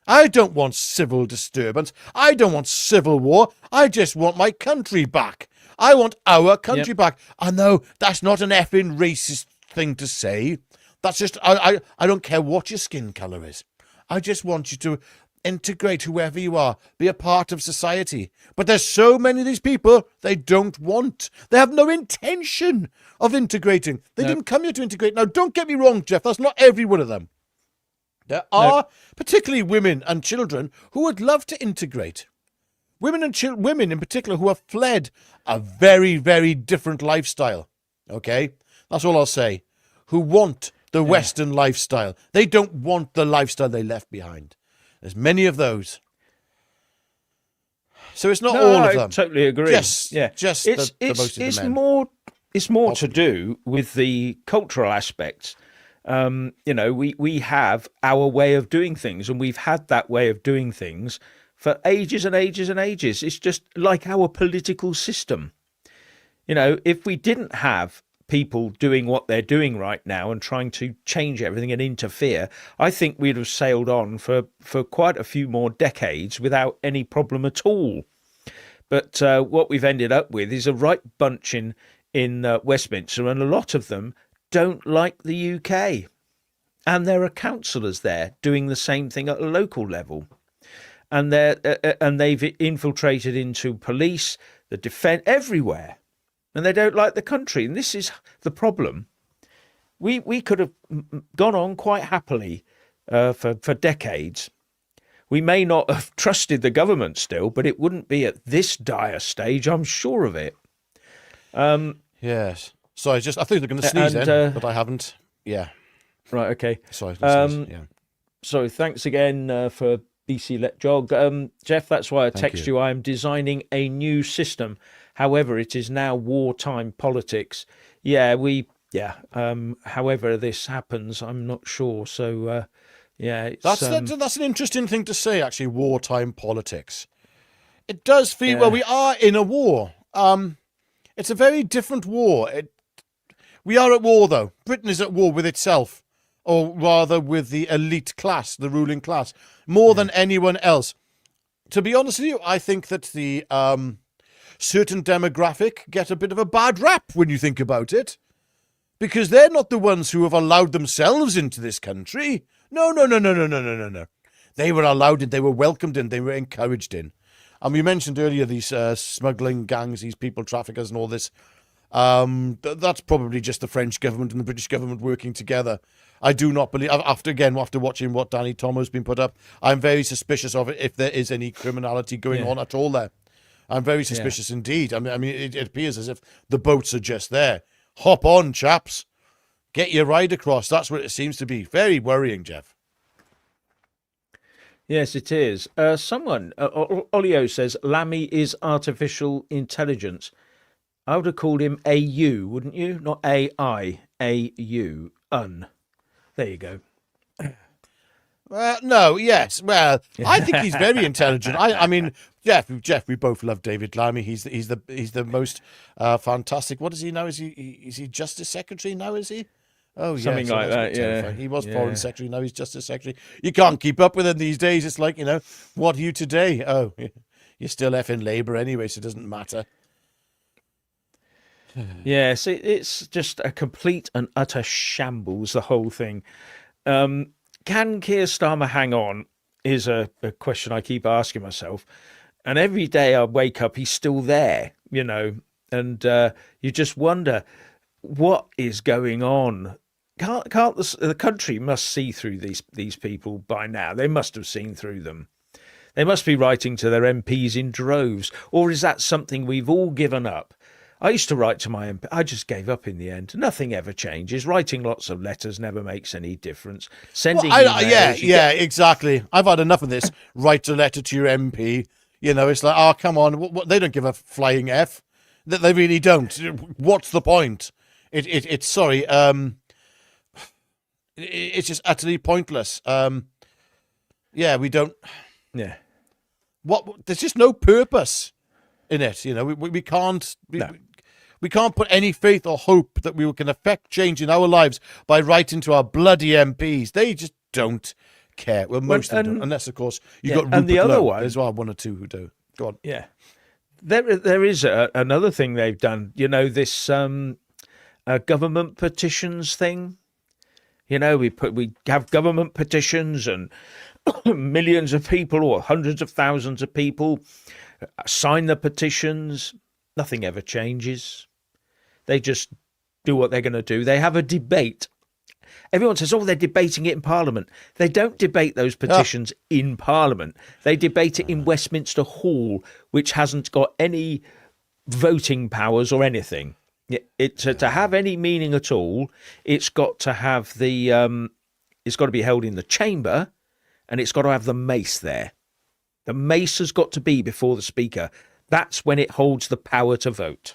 I don't want civil disturbance. I don't want civil war. I just want my country back. I want our country back. I know that's not an effing racist thing to say. That's just, I don't care what your skin colour is. I just want you to integrate whoever you are, be a part of society. But there's so many of these people they don't want. They have no intention of integrating. They didn't come here to integrate. Now, don't get me wrong, Jeff, that's not every one of them. There are particularly women and children who would love to integrate. Women in particular who have fled a very, very different lifestyle. Okay? That's all I'll say. Who want the Western lifestyle. They don't want the lifestyle they left behind. There's many of those. So it's not all of them. I totally agree. Just the most of the men. It's more to do with the cultural aspects. We have our way of doing things, and we've had that way of doing things for ages and ages and ages. It's just like our political system. You know, if we didn't have people doing what they're doing right now and trying to change everything and interfere, I think we'd have sailed on for quite a few more decades without any problem at all. But what we've ended up with is a right bunch in Westminster, and a lot of them don't like the UK. And there are councillors there doing the same thing at a local level. And they've infiltrated into police, the defence, everywhere. And they don't like the country. And this is the problem. We could have gone on quite happily for decades. We may not have trusted the government still, but it wouldn't be at this dire stage, I'm sure of it. Yes. So I think they're going to sneeze but I haven't. Yeah. Right, okay. Sorry. Yeah. So thanks again for BC Let Jog. Jeff, that's why I text you. I am designing a new system. However, it is now wartime politics. However this happens, I'm not sure. So, that's an interesting thing to say, actually, wartime politics. It does feel, well, we are in a war. It's a very different war. We are at war, though. Britain is at war with itself, or rather with the elite class, the ruling class, more than anyone else. To be honest with you, I think that the certain demographic get a bit of a bad rap when you think about it, because they're not the ones who have allowed themselves into this country. No. They were allowed in, they were welcomed in, they were encouraged in. And we mentioned earlier these smuggling gangs, these people traffickers and all this. That's probably just the French government and the British government working together. I do not believe, after watching what Danny Tomo's been put up, I'm very suspicious of it if there is any criminality going on at all there. I'm very suspicious indeed. I mean, it appears as if the boats are just there. Hop on, chaps. Get your ride across. That's what it seems to be. Very worrying, Jeff. Yes, it is. Someone, Olio says, Lammy is artificial intelligence. I would have called him AU, wouldn't you? Not AI. AU. There you go. No, yes. Well, I think he's very intelligent. I mean, Jeff, we both love David Lammy. He's the most fantastic. What is he now? Is he Justice Secretary now? Is he? Oh, yeah, something like that. Yeah, he was Foreign Secretary. Now he's Justice Secretary. You can't keep up with him these days. It's like, what are you today? Oh, you're still effing Labour anyway, so it doesn't matter. Yes, it's just a complete and utter shambles, the whole thing. Can Keir Starmer hang on is a question I keep asking myself. And every day I wake up, he's still there, and you just wonder what is going on. Can't the country must see through these people by now. They must have seen through them. They must be writing to their MPs in droves. Or is that something we've all given up? I used to write to my MP. I just gave up in the end. Nothing ever changes. Writing lots of letters never makes any difference. Sending emails, exactly. I've had enough of this. Write a letter to your MP. It's like, oh, come on. They don't give a flying F. They really don't. What's the point? It's sorry. It's just utterly pointless. We don't. Yeah. There's just no purpose in it. We can't. We can't put any faith or hope that we can affect change in our lives by writing to our bloody MPs. They just don't care. Well, most of them don't, unless, of course, you've got Rupert and the other Lowe. one. There's one or two who do. Go on. Yeah. There is another thing they've done. This government petitions thing. We have government petitions and millions of people or hundreds of thousands of people sign the petitions. Nothing ever changes. They just do what they're going to do. They have a debate. Everyone says, they're debating it in Parliament. They don't debate those petitions in Parliament. They debate it in Westminster Hall, which hasn't got any voting powers or anything. To have any meaning at all, it's got to have it's got to be held in the chamber, and it's got to have the mace there. The mace has got to be before the speaker. That's when it holds the power to vote.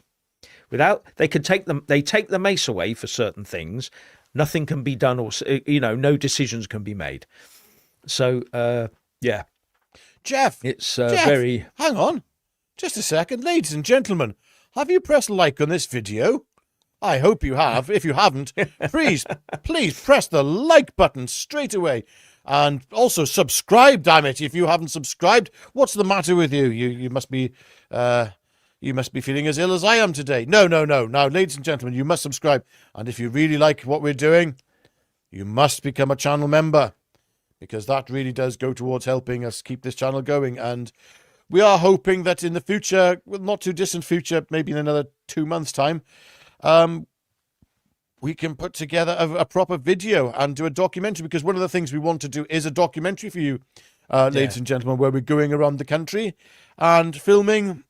They take the mace away for certain things. Nothing can be done, or no decisions can be made. So, Jeff, it's Jeff, very. Hang on, just a second, ladies and gentlemen. Have you pressed like on this video? I hope you have. If you haven't, please press the like button straight away. And also subscribe, damn it. If you haven't subscribed, what's the matter with you? You must be feeling as ill as I am today. No. Now, ladies and gentlemen, you must subscribe. And if you really like what we're doing, you must become a channel member, because that really does go towards helping us keep this channel going. And we are hoping that in the future, well, not too distant future, maybe in another 2 months' time, we can put together a proper video and do a documentary, because one of the things we want to do is a documentary for you, ladies and gentlemen, where we're going around the country and filming,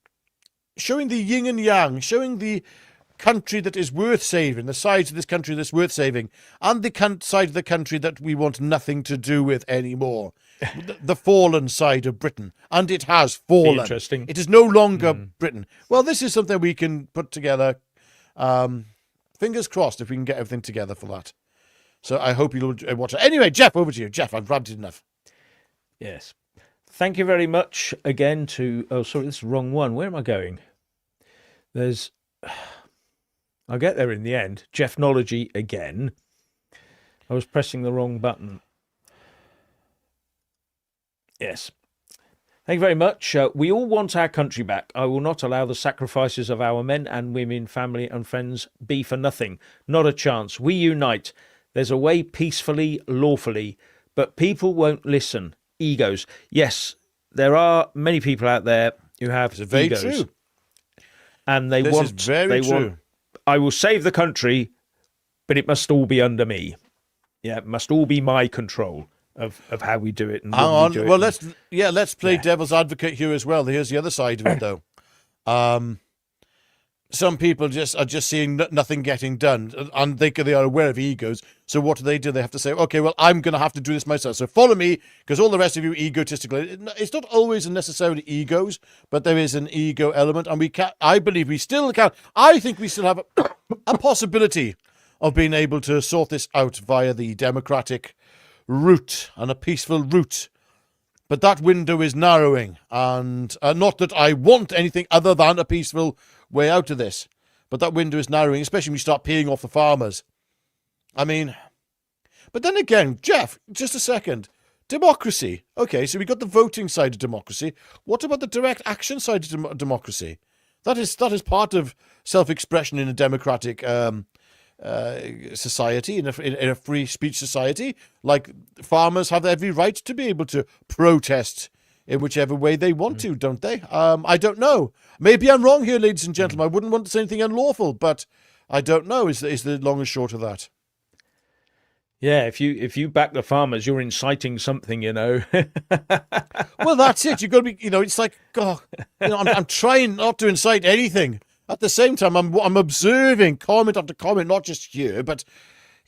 showing the yin and yang, showing the country that is worth saving, the sides of this country that's worth saving, and the side of the country that we want nothing to do with anymore. The fallen side of Britain. And it has fallen. Interesting. It is no longer Britain. Well, this is something we can put together. Fingers crossed if we can get everything together for that. So I hope you'll watch it. Anyway, Jeff, over to you. Jeff, I've ranted enough. Yes. Thank you very much again to... Oh, sorry, this is the wrong one. Where am I going? There's... I'll get there in the end. Jeffnology again. I was pressing the wrong button. Yes. Thank you very much. We all want our country back. I will not allow the sacrifices of our men and women, family and friends be for nothing. Not a chance. We unite. There's a way peacefully, lawfully, but people won't listen. Egos. Yes, there are many people out there who have very egos. True. And they this want... Is very true. I will save the country, but it must all be under me. Yeah, it must all be my control of how we do it. And hang on. We do well, it. let's play devil's advocate here as well. Here's the other side of it, though. Some people are just seeing nothing getting done, and they are aware of egos. So what do? They have to say, okay, well, I'm going to have to do this myself. So follow me, because all the rest of you egotistical. It's not always necessarily egos, but there is an ego element, and I believe we still can. I think we still have a possibility of being able to sort this out via the democratic route and a peaceful route. But that window is narrowing, and not that I want anything other than a peaceful way out of this, but that window is narrowing, especially when you start paying off the farmers. I mean, but then again, Jeff, just a second. Democracy. Okay, so we got the voting side of democracy. What about the direct action side of democracy? That is part of self-expression in a democratic society, in a free speech society. Like, farmers have every right to be able to protest in whichever way they want to, don't they? I don't know. Maybe I'm wrong here, ladies and gentlemen. I wouldn't want to say anything unlawful, but I don't know. Is the long and short of that? Yeah, if you back the farmers, you're inciting something, you know. Well, that's it. You've got to be, it's like, God, I'm trying not to incite anything. At the same time, I'm observing comment after comment, not just here, but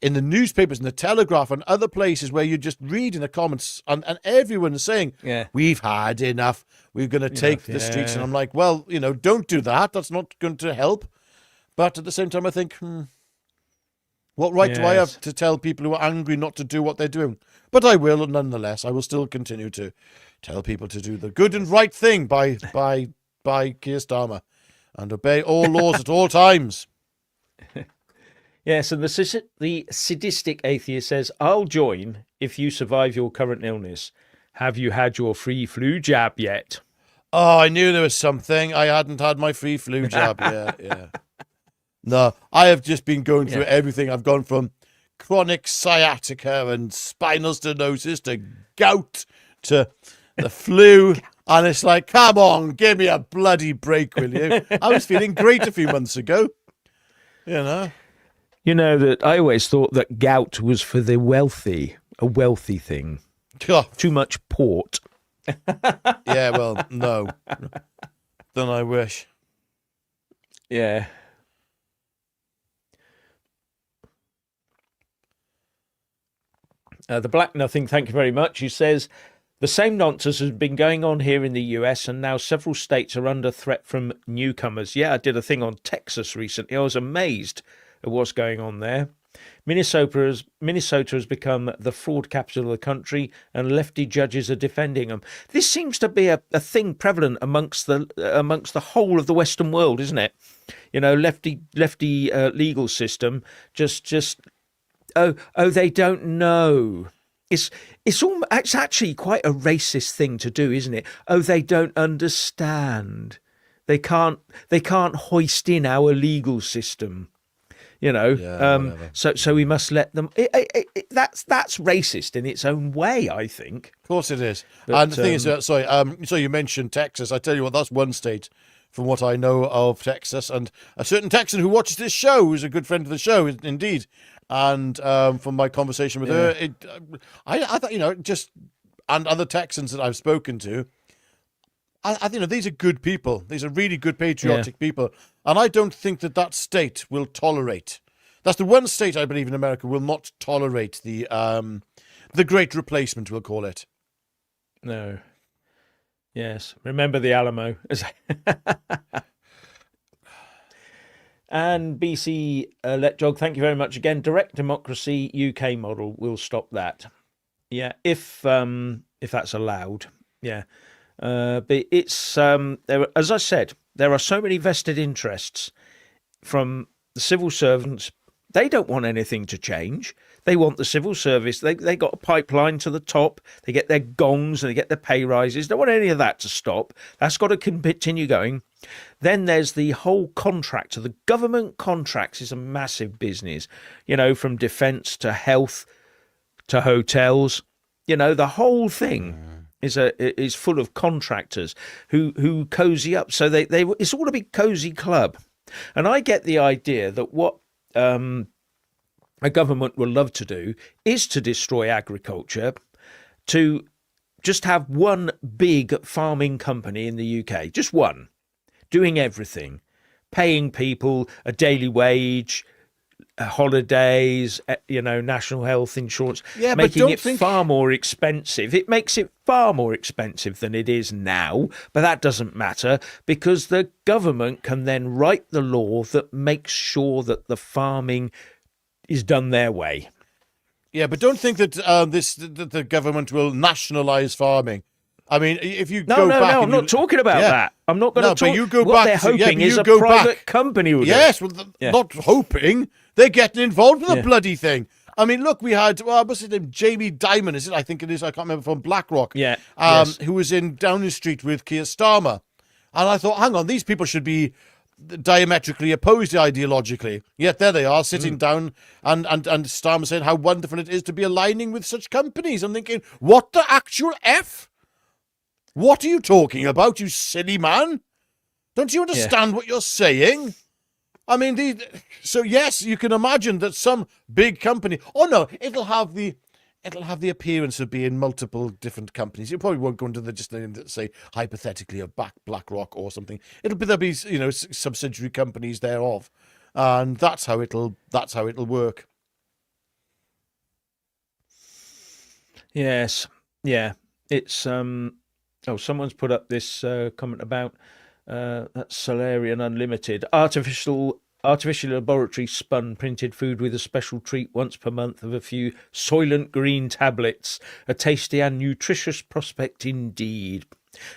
in the newspapers and the Telegraph and other places where you just read in the comments, and everyone is saying, we've had enough. We're going to take the streets. And I'm like, well, don't do that. That's not going to help. But at the same time, I think, what right do I have to tell people who are angry not to do what they're doing? But I will, nonetheless. I will still continue to tell people to do the good and right thing by Keir Starmer and obey all laws at all times. Yes, and the sadistic atheist says, I'll join if you survive your current illness. Have you had your free flu jab yet? Oh, I knew there was something. I hadn't had my free flu jab yet. Yeah. No, I have just been going through everything. I've gone from chronic sciatica and spinal stenosis to gout to the flu. And it's like, come on, give me a bloody break, will you? I was feeling great a few months ago. You know that I always thought that gout was for the wealthy, a wealthy thing. Oh. Too much port. Yeah, well, no. Then I wish. Yeah. The Black Nothing, thank you very much. He says, the same nonsense has been going on here in the US, and now several states are under threat from newcomers. Yeah, I did a thing on Texas recently. I was amazed at what's going on there. Minnesota has become the fraud capital of the country, and lefty judges are defending them. This seems to be a thing prevalent amongst the whole of the Western world, isn't it? You know, lefty legal system. Just they don't know. It's actually quite a racist thing to do, isn't it? Oh, they don't understand. They can't hoist in our legal system. You know, so we must let them. That's racist in its own way, I think. Of course it is. But, and the thing is, so you mentioned Texas. I tell you what, that's one state, from what I know of Texas, and a certain Texan who watches this show, who's a good friend of the show, indeed. And from my conversation with her, I thought, you know, just and other Texans that I've spoken to, I you know, these are good people. These are really good patriotic people, and I don't think that state will tolerate. That's the one state I believe in America will not tolerate the Great Replacement. We'll call it. No. Yes. Remember the Alamo. And BC Let Jog, thank you very much again. Direct democracy UK model will stop that. Yeah, if that's allowed. Yeah. But it's as I said, there are so many vested interests from the civil servants. They don't want anything to change. They want the civil service. They got a pipeline to the top. They get their gongs and they get their pay rises. They don't want any of that to stop. That's got to continue going. Then there's the whole contractor. The government contracts is a massive business, you know, from defence to health to hotels. You know, the whole thing is full of contractors who cozy up. So they it's all a big cozy club. And I get the idea that what a government will love to do is to destroy agriculture, to just have one big farming company in the UK, just one, doing everything, paying people a daily wage, holidays, you know, national health insurance, making it far more expensive. It makes it far more expensive than it is now, but that doesn't matter because the government can then write the law that makes sure that the farming is done their way. Yeah, but don't think that that the government will nationalise farming. I mean, if you go back... No, I'm not talking about that. I'm not going to talk... But you go what back, they're hoping is a private company will do. Yes, well, not hoping. They're getting involved with the bloody thing. I mean, look, we had, what's his name? Jamie Dimon, is it? I think it is. I can't remember, from BlackRock. Yeah. Who was in Downing Street with Keir Starmer. And I thought, hang on, these people should be diametrically opposed ideologically. Yet there they are, sitting down and Starmer saying how wonderful it is to be aligning with such companies. I'm thinking, what the actual F? What are you talking about, you silly man? Don't you understand what you're saying? I mean, so yes, you can imagine that some big company. Oh no, it'll have the appearance of being multiple different companies. You probably won't go into say hypothetically a BlackRock or something. There'll be subsidiary companies thereof, and that's how it'll work. Yes, yeah, it's Oh, someone's put up this comment about that's Solarian Unlimited. Artificial laboratory spun printed food with a special treat once per month of a few Soylent Green tablets. A tasty and nutritious prospect indeed.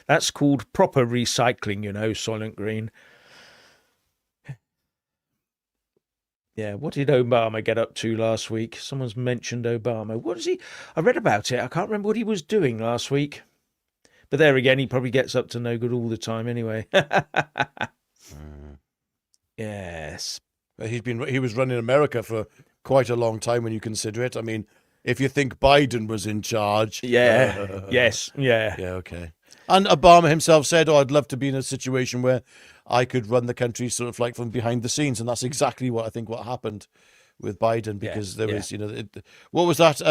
That's called proper recycling, you know, Soylent Green. Yeah, what did Obama get up to last week? Someone's mentioned Obama. What is he? I read about it. I can't remember what he was doing last week. But there again, he probably gets up to no good all the time anyway. Yes. He was running America for quite a long time when you consider it. I mean, if you think Biden was in charge. Yeah. Yes. Yeah. Yeah, okay. And Obama himself said, I'd love to be in a situation where I could run the country sort of like from behind the scenes. And that's exactly what happened with Biden, because there was, what was that?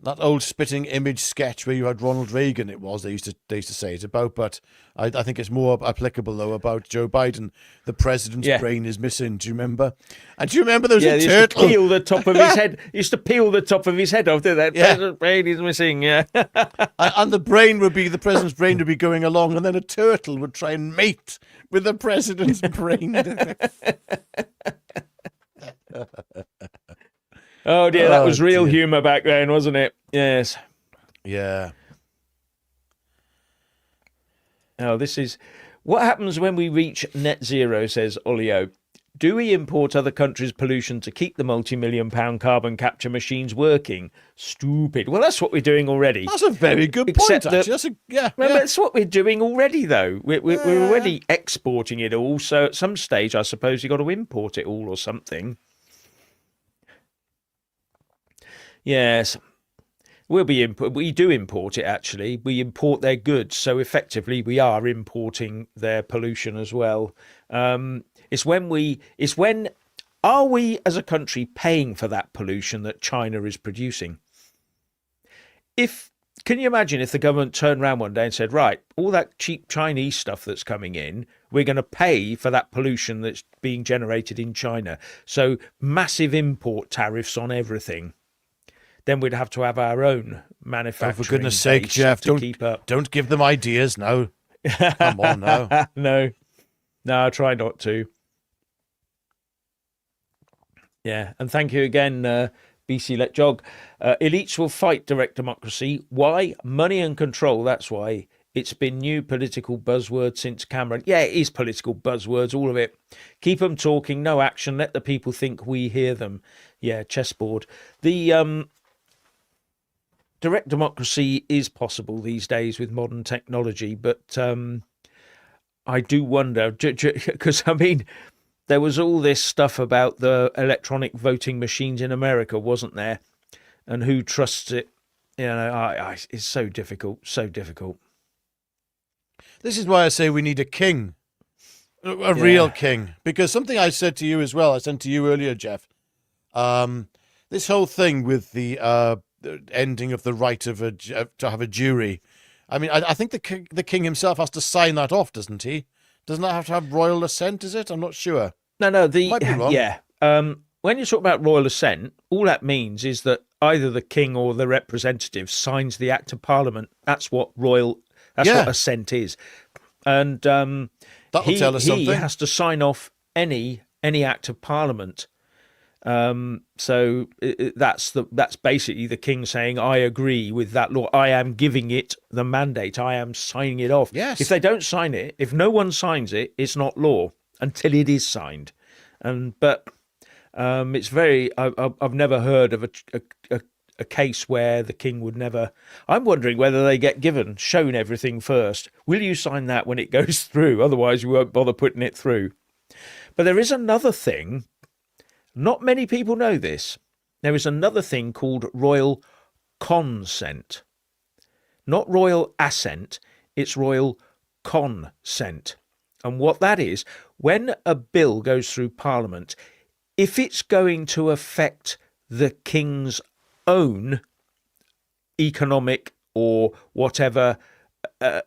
That old spitting image sketch where you had Ronald Reagan, they used to say it about, but I think it's more applicable though about Joe Biden. The president's brain is missing. Do you remember? And do you remember there was a turtle? Used to peel the top of his head. Used to peel the top of his head off. That president's brain is missing. Yeah. And the president's brain would be going along, and then a turtle would try and mate with the president's brain. Oh dear, that was real dear. humour back then, wasn't it? Yes. Yeah. Oh, this is what happens when we reach net zero, says Olio. Do we import other countries' pollution to keep the multi-million-pound carbon capture machines working? Stupid. Well, that's what we're doing already. That's a very good Except point, that- actually. That's a, yeah, Well, yeah. that's what we're doing already, though. We're already exporting it all. So at some stage, I suppose you've got to import it all or something. Yes. We do import it, actually. We import their goods. So effectively, we are importing their pollution as well. Are we as a country paying for that pollution that China is producing? Can you imagine if the government turned around one day and said, right, all that cheap Chinese stuff that's coming in, we're going to pay for that pollution that's being generated in China. So massive import tariffs on everything. Then we'd have to have our own manufacturing. Oh, for goodness sake, base Jeff, to keep up. don't give them ideas now. Come on now. No, I try not to. Yeah, and thank you again, BC Let Jog. Elites will fight direct democracy. Why? Money and control, that's why. It's been new political buzzword since Cameron. Yeah, it is political buzzwords, all of it. Keep them talking, no action. Let the people think we hear them. Yeah, chessboard. The direct democracy is possible these days with modern technology, but I do wonder, because, I mean, there was all this stuff about the electronic voting machines in America, wasn't there? And who trusts it? You know, it's so difficult, so difficult. This is why I say we need a king, a real king. Because something I said to you as well, I sent to you earlier, Jeff. This whole thing with the ending of the right to have a jury. I mean, I think the king himself has to sign that off, doesn't he? Doesn't that have to have royal assent? Is it? I'm not sure. No. Might be wrong. Yeah. When you talk about royal assent, all that means is that either the king or the representative signs the Act of Parliament. That's what what assent is, and That'll tell us something. He has to sign off any Act of Parliament. So that's basically the king saying, I agree with that law. I am giving it the mandate. I am signing it off. Yes. If they don't sign it, if no one signs it, it's not law until it is signed. But it's very. I've never heard of a case where the king would never. I'm wondering whether they get shown everything first. Will you sign that when it goes through? Otherwise, you won't bother putting it through. But there is another thing. Not many people know this. There is another thing called royal consent. Not royal assent, it's royal consent. And what that is, when a bill goes through Parliament, if it's going to affect the king's own economic or whatever, I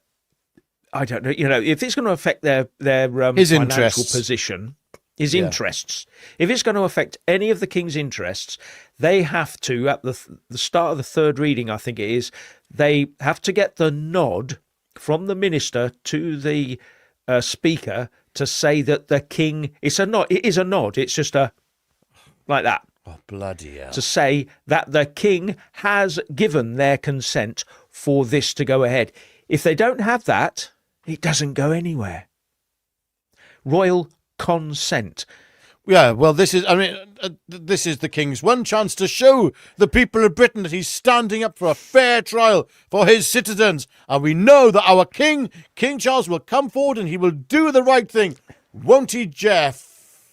don't know, if it's going to affect their His financial interests. position, his interests. If it's going to affect any of the king's interests, they have to, at the start of the third reading, I think it is, they have to get the nod from the minister to the speaker to say that the king, it's a nod. It is a nod. It's just like that. Oh, bloody hell. To say that the king has given their consent for this to go ahead. If they don't have that, it doesn't go anywhere. Royal consent. Yeah, well, this is the king's one chance to show the people of Britain that he's standing up for a fair trial for his citizens. And we know that our King Charles, will come forward and he will do the right thing. Won't he, Jeff?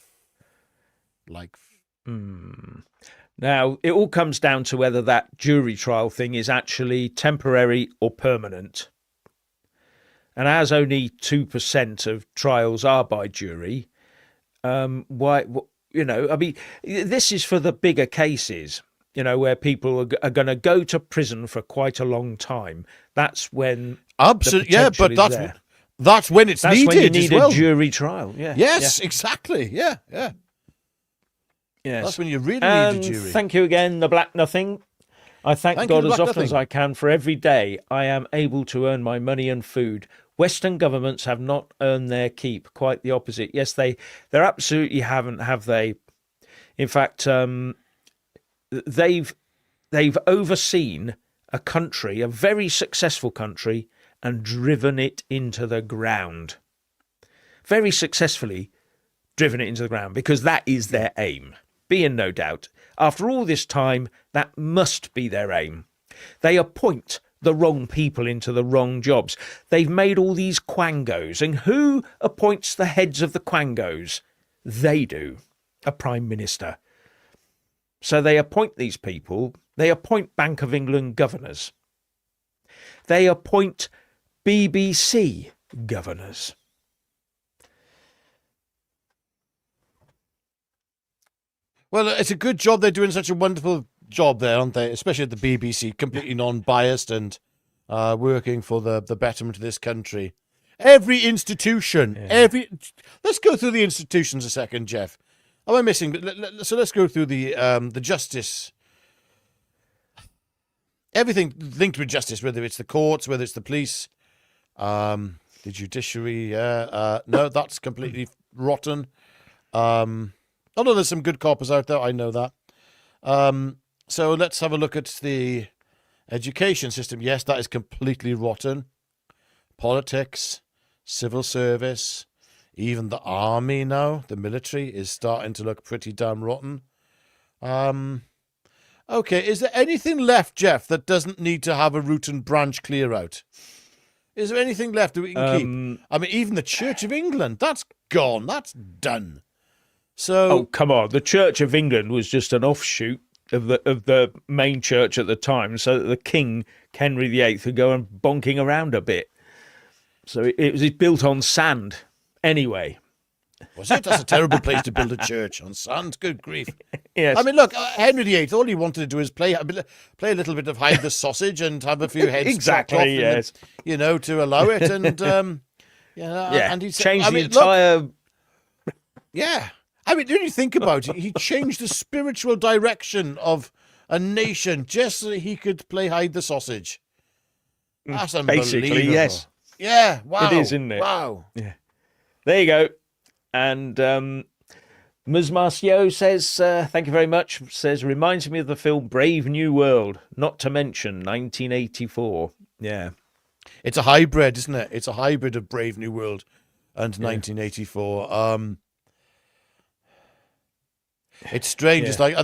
Now, it all comes down to whether that jury trial thing is actually temporary or permanent. And as only 2% of trials are by jury, this is for the bigger cases, where people are going to go to prison for quite a long time. That's when absolutely, yeah, but that's when it's needed. That's when you need as well. a jury trial. Yeah. Yes, exactly. Yeah. Yes. That's when you really need a jury. Thank you again, the Black Nothing. I thank God as often as I can for every day I am able to earn my money and food. Western governments have not earned their keep. Quite the opposite. Yes, they absolutely haven't, have they? In fact, they've overseen a country, a very successful country, and driven it into the ground. Very successfully driven it into the ground, because that is their aim. Be in no doubt. After all this time, that must be their aim. They appoint the wrong people into the wrong jobs. They've made all these quangos. And who appoints the heads of the quangos? They do. A Prime Minister. So they appoint these people. They appoint Bank of England governors. They appoint BBC governors. Well, it's a good job. They're doing such a wonderful job there, aren't they? Especially at the BBC, completely non-biased and working for the betterment of this country. Every institution, Let's go through the institutions a second, Jeff. Am I missing? So let's go through the justice. Everything linked with justice, whether it's the courts, whether it's the police, the judiciary. No, that's completely rotten. Although there's some good coppers out there, I know that. So let's have a look at the education system. Yes, that is completely rotten. Politics, civil service, even the army now, the military, is starting to look pretty damn rotten. Okay, is there anything left, Jeff, that doesn't need to have a root and branch clear out? Is there anything left that we can keep? I mean, even the Church of England, that's gone. That's done. So, oh, come on. The Church of England was just an offshoot of the main church at the time, so that the King, Henry VIII, could go and bonking around a bit. So it was built on sand. Anyway. Was it? That's a terrible place to build a church, on sand. Good grief. Yes. I mean, look, Henry VIII, all he wanted to do is play a little bit of hide the sausage and have a few heads exactly, chopped off, yes. To allow it. And, and he changed the entire... Look, yeah. I mean, when you think about it, he changed the spiritual direction of a nation just so that he could play hide the sausage. That's unbelievable. Basically, yes. Yeah, wow. It is, isn't it? Wow. Yeah. There you go. And Ms. Marcio says, thank you very much, says, reminds me of the film Brave New World, not to mention 1984. Yeah. It's a hybrid, isn't it? It's a hybrid of Brave New World and 1984. It's strange. Yeah. It's like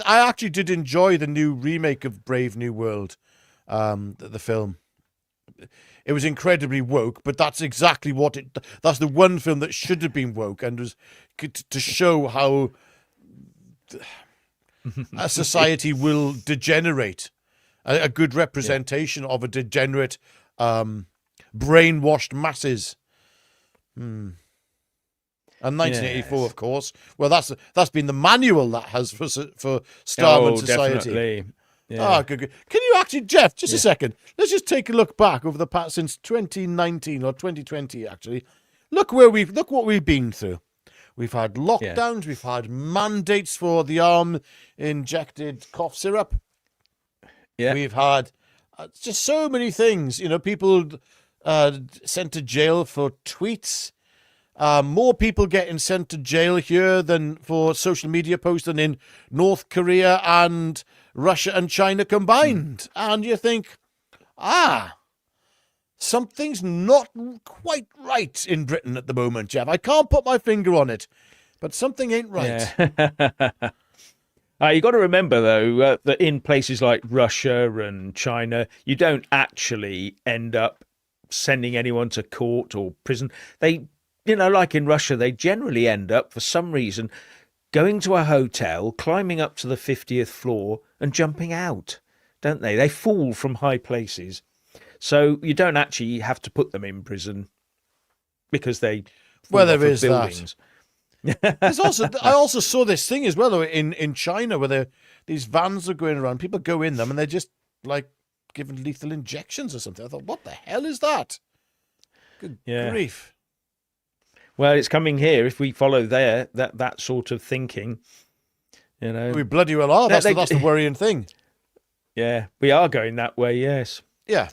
I actually did enjoy the new remake of Brave New World, the film. It was incredibly woke, but that's exactly what it. That's the one film that should have been woke and was to show how a society will degenerate. A good representation of a degenerate, brainwashed masses. And 1984, yes. Of course. Well, that's been the manual that has for Starman society. Definitely. Yeah. Oh, good. Can you actually, Jeff, just a second? Let's just take a look back over the past since 2019 or 2020. Actually, look what we've been through. We've had lockdowns. Yeah. We've had mandates for the arm-injected cough syrup. Yeah. We've had just so many things. People sent to jail for tweets. More people getting sent to jail here than for social media posts than in North Korea and Russia and China combined. And you think, something's not quite right in Britain at the moment, Jeff. I can't put my finger on it, but something ain't right. Yeah. You got to remember, though, that in places like Russia and China, you don't actually end up sending anyone to court or prison. They... like in Russia, they generally end up, for some reason, going to a hotel, climbing up to the 50th floor and jumping out, don't they? They fall from high places. So you don't actually have to put them in prison because they fall there off is buildings. That. I also saw this thing as well, though, in China, where these vans are going around. People go in them and they're just, like, given lethal injections or something. I thought, what the hell is that? Good grief. Well, it's coming here if we follow that sort of thinking. We bloody well are. That's the worrying thing. Yeah, we are going that way, yes. Yeah.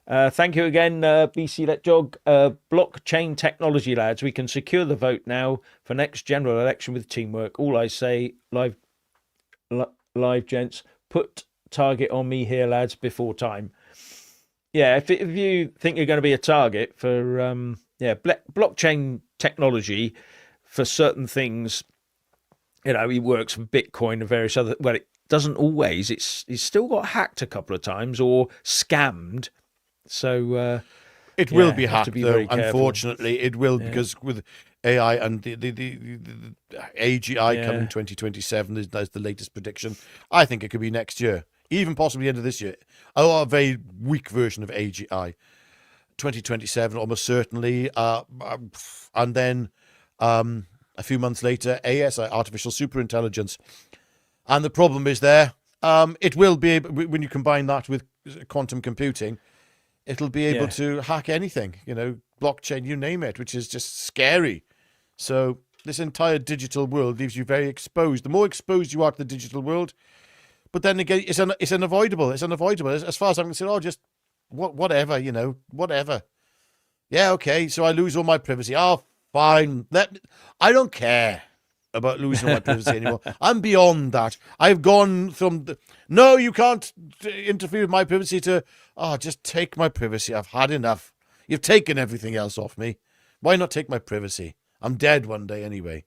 Thank you again, BC Let Jog. Blockchain technology, lads. We can secure the vote now for next general election with teamwork. All I say, live live, gents. Put target on me here, lads, before time. Yeah, if you think you're going to be a target for blockchain technology for certain things, he works for Bitcoin and various other. Well, it doesn't always. It's still got hacked a couple of times or scammed. So it will be hacked, to be though. very careful. Unfortunately, it will, because with AI and the AGI coming 2027 is the latest prediction. I think it could be next year, even possibly the end of this year. A very weak version of AGI, 2027 almost certainly, and then a few months later, ASI, artificial superintelligence. And the problem is there, it will be able, when you combine that with quantum computing, it'll be able to hack anything, blockchain, you name it, which is just scary. So this entire digital world leaves you very exposed. The more exposed you are to the digital world, but then again, it's unavoidable. It's unavoidable. As far as I'm concerned, just whatever, whatever. Yeah, okay, so I lose all my privacy. Oh, fine. I don't care about losing my privacy anymore. I'm beyond that. I've gone from no, you can't interfere with my privacy to just take my privacy. I've had enough. You've taken everything else off me. Why not take my privacy? I'm dead one day anyway.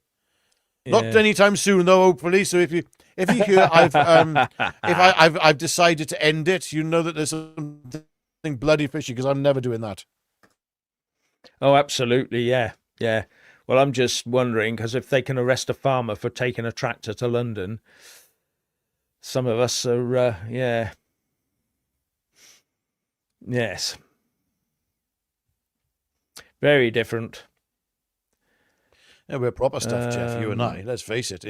Yeah. Not anytime soon, though. Hopefully. So if you hear I've decided to end it, you know that there's something bloody fishy, because I'm never doing that. Oh, absolutely. Yeah. Yeah. Well, I'm just wondering, because if they can arrest a farmer for taking a tractor to London, some of us are, yes. Very different. Yeah, we're proper stuff, Jeff, you and I. Let's face it.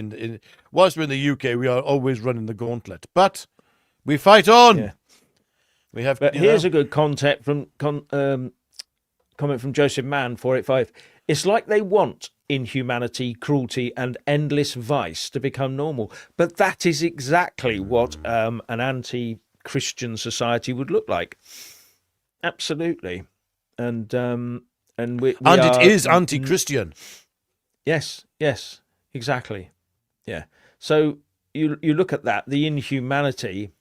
Whilst we're in the UK, we are always running the gauntlet. But we fight on. Yeah. We have. But here's a good comment from Joseph Mann 485. It's like they want inhumanity, cruelty, and endless vice to become normal. But that is exactly what an anti-Christian society would look like. Absolutely. And it is anti-Christian. Yes, exactly. Yeah. So you look at that, the inhumanity.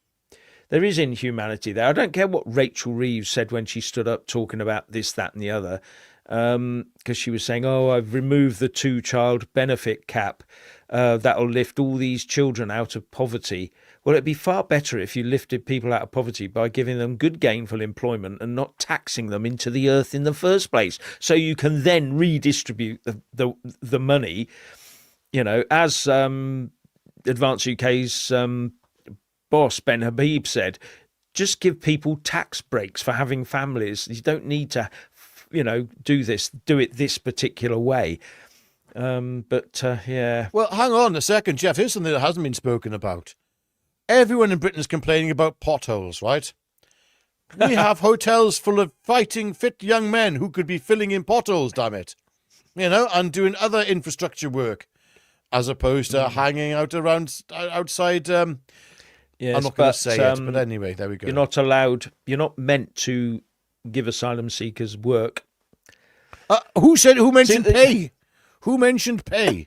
There is inhumanity there. I don't care what Rachel Reeves said when she stood up talking about this, that, and the other, because she was saying, I've removed the 2-child benefit cap that'll lift all these children out of poverty. Well, it'd be far better if you lifted people out of poverty by giving them good gainful employment and not taxing them into the earth in the first place, so you can then redistribute the money, as Advance UK's boss Ben Habib said. Just give people tax breaks for having families. You don't need to do it this particular way. Yeah. Well, hang on a second, Jeff. Here's something that hasn't been spoken about. Everyone in Britain is complaining about potholes, right? We have hotels full of fighting fit young men who could be filling in potholes, damn it. And doing other infrastructure work, as opposed to hanging out outside. Yes, I'm not going to say it, but anyway, there we go. You're not meant to give asylum seekers work. Who mentioned pay? Who mentioned pay?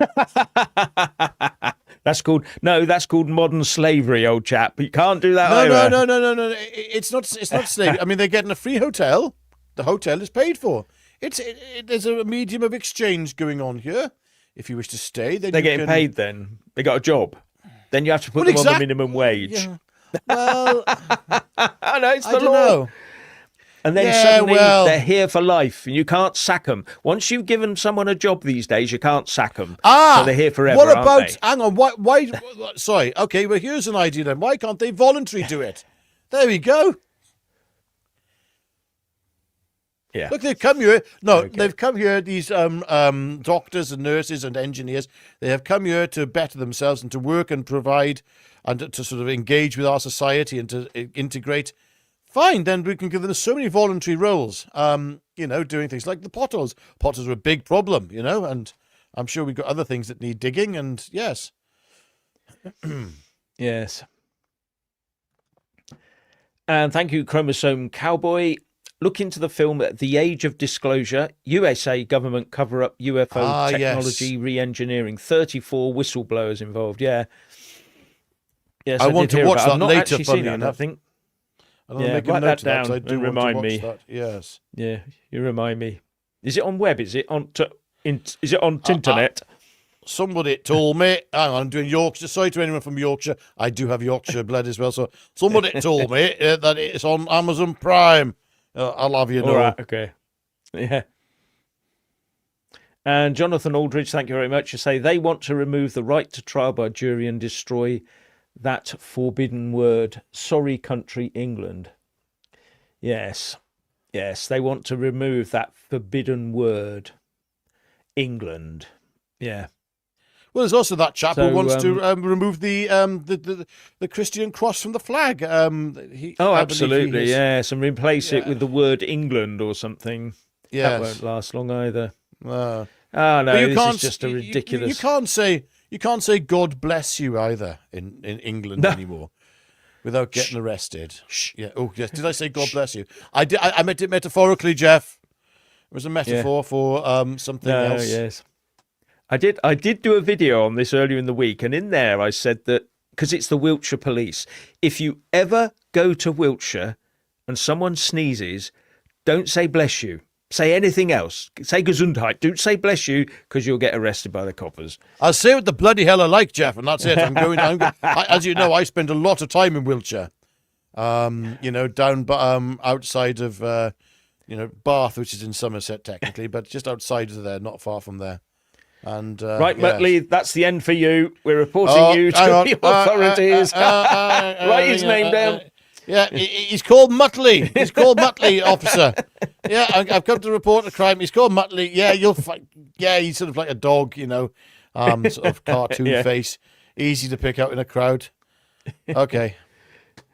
That's called modern slavery, old chap. You can't do that. No. It's not slavery. I mean, they're getting a free hotel. The hotel is paid for. There's a medium of exchange going on here. If you wish to stay, then they're getting paid. Then they got a job. Then you have to put them on the minimum wage. Yeah. Well, I know it's the law. Know. And then suddenly they're here for life, and you can't sack them. Once you've given someone a job these days, you can't sack them. So they're here forever. What about? Aren't they? Hang on. Why? Sorry. Okay. Well, here's an idea then. Why can't they voluntarily do it? There we go. Yeah. Look, they've come here. No, okay. They've come here. These doctors and nurses and engineers. They have come here to better themselves and to work and provide and to sort of engage with our society and to integrate. Fine, then we can give them so many voluntary roles. Doing things like the potholes. Potholes are a big problem, and I'm sure we've got other things that need digging. And yes, yes. And thank you, Chromosome Cowboy. Look into the film The Age of Disclosure, USA government cover-up UFO technology re-engineering. 34 whistleblowers involved, yeah. Yes, I want did to hear watch about it. that I've not later, actually funnily seen that, I enough. think. I don't Yeah, make a write note that of that, 'cause down I do and want to remind watch me. that. Yes. Yeah, you remind me. Is it on web? Is it on is it on Uh, uh, Tinternet? Somebody told me, hang on, I'm doing Yorkshire. Sorry to anyone from Yorkshire. I do have Yorkshire blood as well. So somebody told me that it's on Amazon Prime. I'll have you know. All right, okay. Yeah. And Jonathan Aldridge, thank you very much. You say they want to remove the right to trial by jury and destroy that forbidden word. Sorry, country, England. Yes. Yes, they want to remove that forbidden word. England. Yeah. Well, there's also that chap who So, wants to remove the Christian cross from the flag. Oh, I believe he absolutely, has- yes, and replace it Yeah. with the word England or something. That Yes. won't last long either. Uh, Oh no, but you this can't. is just a you ridiculous. can't say God bless you either in England No. anymore without getting arrested. Yeah. Oh yes. Did I say God bless you? I did. I meant it metaphorically, Jeff. It was a metaphor for something No, else. yes. I did do a video on this earlier in the week, and in there I said that because it's the Wiltshire police. If you ever go to Wiltshire and someone sneezes, don't say bless you. Say anything else. Say Gesundheit. Don't say bless you because you'll get arrested by the coppers. I'll say what the bloody hell I like, Jeff, and that's it. As you know, I spend a lot of time in Wiltshire. Down outside of Bath, which is in Somerset technically, but just outside of there, not far from there. And Right, yes. Muttley, that's the end for you. We're reporting you to the authorities. Write his name down. Yeah, he's called Muttley. He's called Muttley, officer. Yeah, I've come to report a crime. He's called Muttley. Yeah, he's sort of like a dog, sort of cartoon Yeah. face, easy to pick out in a crowd. Okay.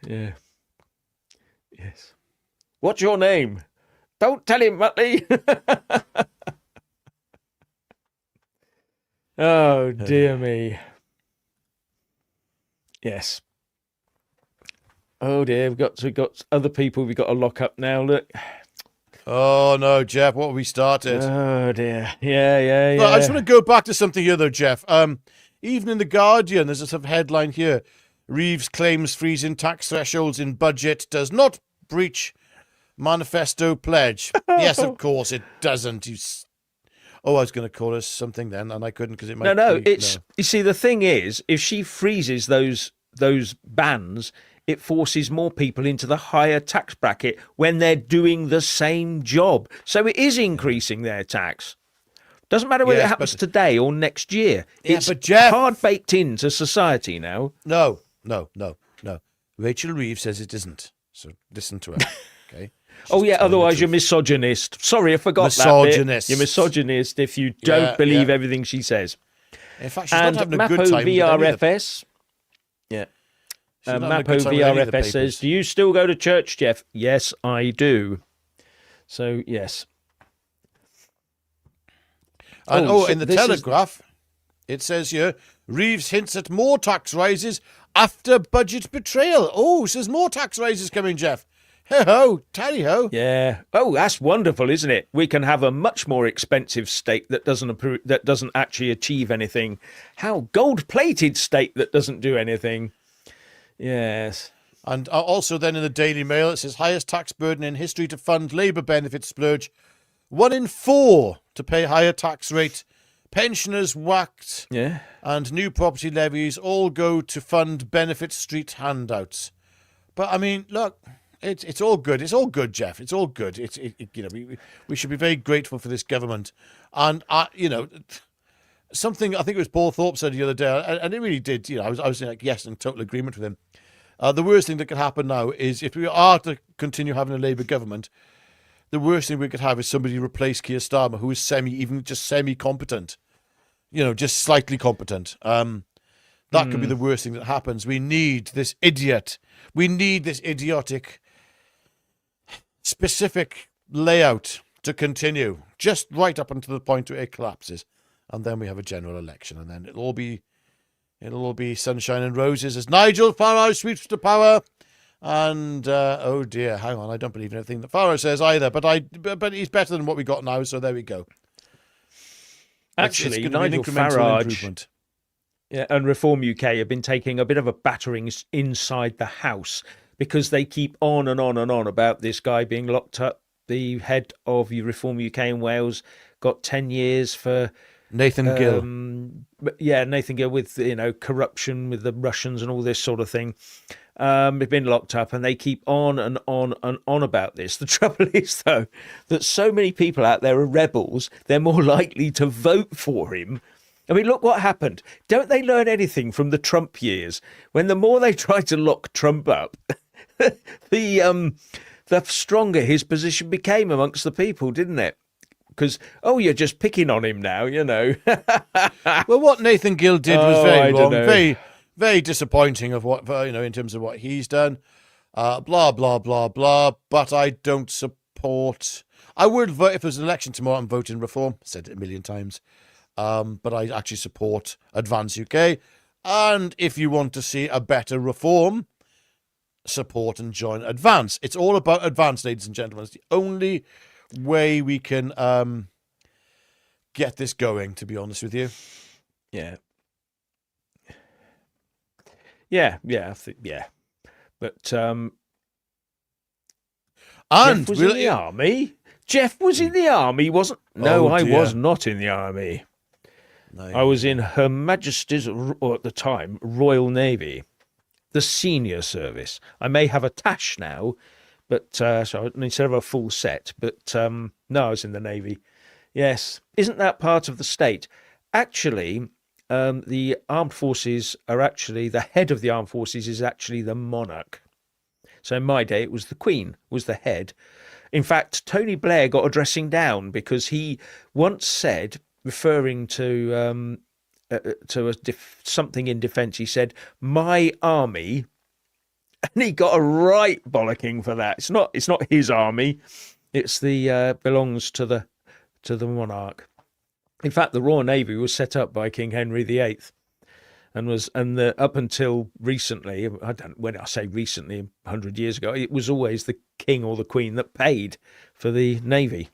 Yeah. Yes. What's your name? Don't tell him, Muttley. Oh, dear me. Yes. Oh, dear. We've got other people we've got to lock up now. Look. Oh, no, Jeff, what have we started? Oh, dear. Yeah. Well, I just want to go back to something here, though, Jeff. Even in The Guardian, there's a sort of headline here. Reeves claims freezing tax thresholds in budget does not breach manifesto pledge. Yes, of course it doesn't. I was going to call us something then, and I couldn't because it might No, be... it's... You see, the thing is, if she freezes those bans, it forces more people into the higher tax bracket when they're doing the same job. So it is increasing their tax. Doesn't matter whether it happens today or next year. Yeah, it's but Jeff... hard baked into society now. No. Rachel Reeves says it isn't. So listen to her, okay? Otherwise you're misogynist. Sorry, I forgot misogynist. that bit. You're misogynist if you don't believe everything she says. In fact, she's not having a good time. VRFS. Yeah. Mapo VRFS says, do you still go to church, Jeff? Yes, I do. So, yes. And in the Telegraph, it says here, Reeves hints at more tax rises after budget betrayal. Oh, so there's more tax rises coming, Jeff. Ho-ho, tally-ho. Yeah. Oh, that's wonderful, isn't it? We can have a much more expensive state that doesn't actually achieve anything. How gold-plated state that doesn't do anything. Yes. And also then in the Daily Mail, it says, highest tax burden in history to fund Labour benefit splurge. 1 in 4 to pay higher tax rate. Pensioners whacked. Yeah. And new property levies all go to fund benefit street handouts. But, I mean, look... It's all good. It's all good, Jeff. It's all good. We should be very grateful for this government. And something I think it was Paul Thorpe said the other day, and it really did. I was like, yes, in total agreement with him. The worst thing that could happen now is if we are to continue having a Labour government, the worst thing we could have is somebody replace Keir Starmer who is semi-competent. Just slightly competent. That could be the worst thing that happens. We need this idiot. We need this idiotic specific layout to continue, just right up until the point where it collapses, and then we have a general election, and then it'll all be sunshine and roses as Nigel Farage sweeps to power. And oh dear, hang on, I don't believe in anything that Farage says either, but he's better than what we got now, so there we go. Actually, it's Nigel be an incremental Farage. Improvement. Yeah, and Reform UK have been taking a bit of a battering inside the House because they keep on and on and on about this guy being locked up. The head of Reform UK in Wales got 10 years for Nathan Gill. Nathan Gill with corruption with the Russians and all this sort of thing. They've been locked up, and they keep on and on and on about this. The trouble is, though, that so many people out there are rebels. They're more likely to vote for him. I mean, look what happened. Don't they learn anything from the Trump years? When the more they tried to lock Trump up, the stronger his position became amongst the people, didn't it? Because, you're just picking on him now, Well, what Nathan Gill did was very wrong, know. very, very disappointing of what in terms of what he's done. Blah blah blah blah. But I don't support. I would vote if there's an election tomorrow. I'm voting Reform. I said it a million times. But I actually support Advance UK. And if you want to see a better Reform, support and join Advance. It's all about Advance, ladies and gentlemen. It's the only way we can get this going, to be honest with you. Yeah. But And Jeff was in the army. Jeff was in the army, wasn't? No, I was not in the army. No, I was in Her Majesty's, or at the time, Royal Navy, the senior service. I may have a tash now, but so instead of a full set. But no, I was in the Navy. Yes, isn't that part of the state? Actually, the armed forces are actually the head of the armed forces is actually the monarch. So in my day, it was the Queen was the head. In fact, Tony Blair got a dressing down because he once said, referring to something in defence, he said, "My army," and he got a right bollocking for that. It's not his army; it's the belongs to the monarch. In fact, the Royal Navy was set up by King Henry VIII, and up until recently, when I say recently, 100 years ago, it was always the king or the queen that paid for the navy.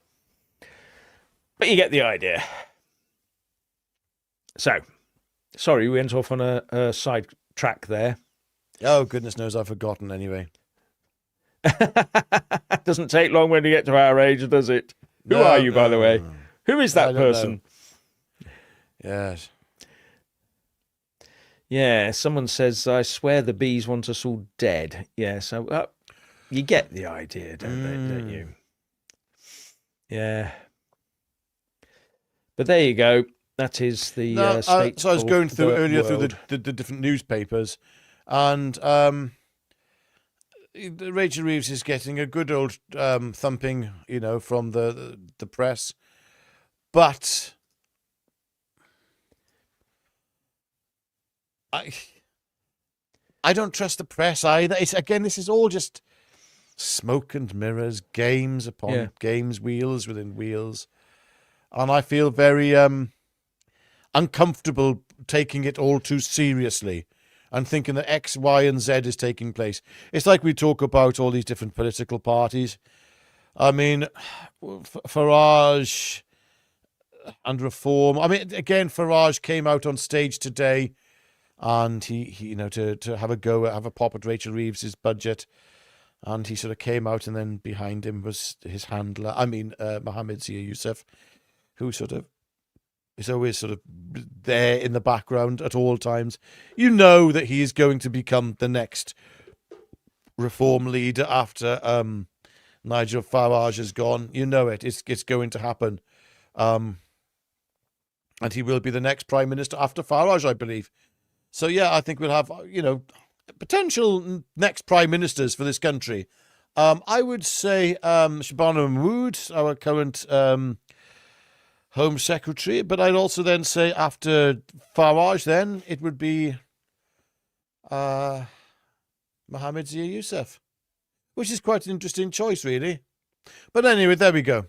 But you get the idea. So, sorry, we went off on a side track there. Oh, goodness knows I've forgotten anyway. Doesn't take long when you get to our age, does it? Who are you, by the way? Who is that person? Yes. Yeah, someone says, "I swear the bees want us all dead." Yeah, so you get the idea, don't you? Yeah. But there you go. That is the state. So I was going through earlier world. through the different newspapers, and Rachel Reeves is getting a good old thumping, from the press, but I don't trust the press either. This is all just smoke and mirrors, games upon games, wheels within wheels, and I feel very uncomfortable taking it all too seriously and thinking that X, Y, and Z is taking place. It's like we talk about all these different political parties. I mean, Farage and Reform. I mean, again, Farage came out on stage today, and he to have a pop at Rachel Reeves's budget, and he sort of came out, and then behind him was his handler. I mean, Mohammed Zia Youssef, who is always sort of there in the background at all times. You know that he is going to become the next Reform leader after Nigel Farage is gone. You know it. It's going to happen. And he will be the next Prime Minister after Farage, I believe. So, yeah, I think we'll have, potential next Prime Ministers for this country. I would say Shabana Mahmood, our current Home Secretary, but I'd also then say after Farage, then it would be Mohammed Zia Youssef, which is quite an interesting choice, really. But anyway, there we go.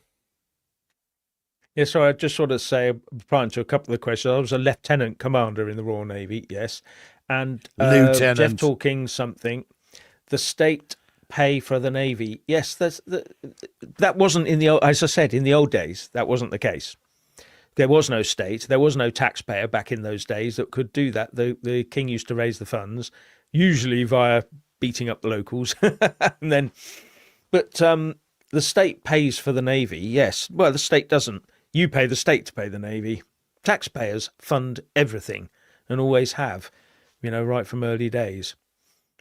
Yeah, so I just sort of say, replying to a couple of the questions, I was a lieutenant commander in the Royal Navy, yes. And Lieutenant. Jeff talking something, the state pay for the Navy. Yes, that wasn't in the old, as I said, in the old days, that wasn't the case. there was no state, there was no taxpayer back in those days that could do that. The king used to raise the funds, usually via beating up the locals, and then, but the state pays for the navy. Yes, well, the state doesn't. You pay the state to pay the navy. Taxpayers fund everything, and always have, right from early days.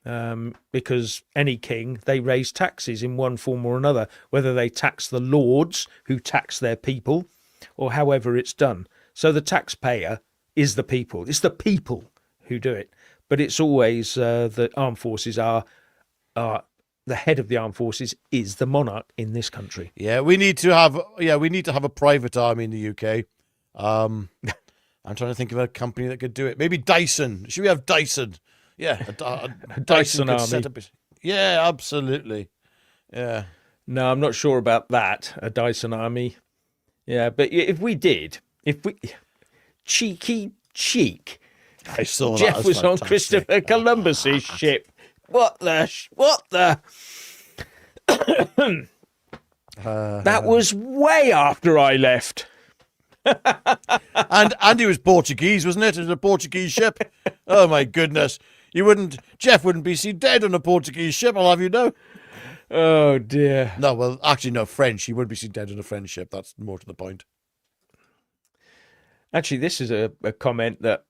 Because any king, they raise taxes in one form or another, whether they tax the lords who tax their people, or however it's done. So the taxpayer is the people. It's the people who do it. But it's always the armed forces are the head of the armed forces is the monarch in this country. Yeah, we need to have a private army in the UK. I'm trying to think of a company that could do it. Maybe Dyson. Should we have Dyson? Yeah, a Dyson could army. set up yeah, absolutely. Yeah. No, I'm not sure about that. A Dyson army. Yeah, but if we cheeky cheek. I saw Jeff that. was on Fantastic. Christopher Columbus's ship. What the? That was way after I left. And he was Portuguese, wasn't it? It was a Portuguese ship. Oh my goodness. Jeff wouldn't be seen dead on a Portuguese ship, I'll have you know. Oh dear. No, well, actually, no, French. He would be seen dead on a French ship. That's more to the point. Actually, this is a comment that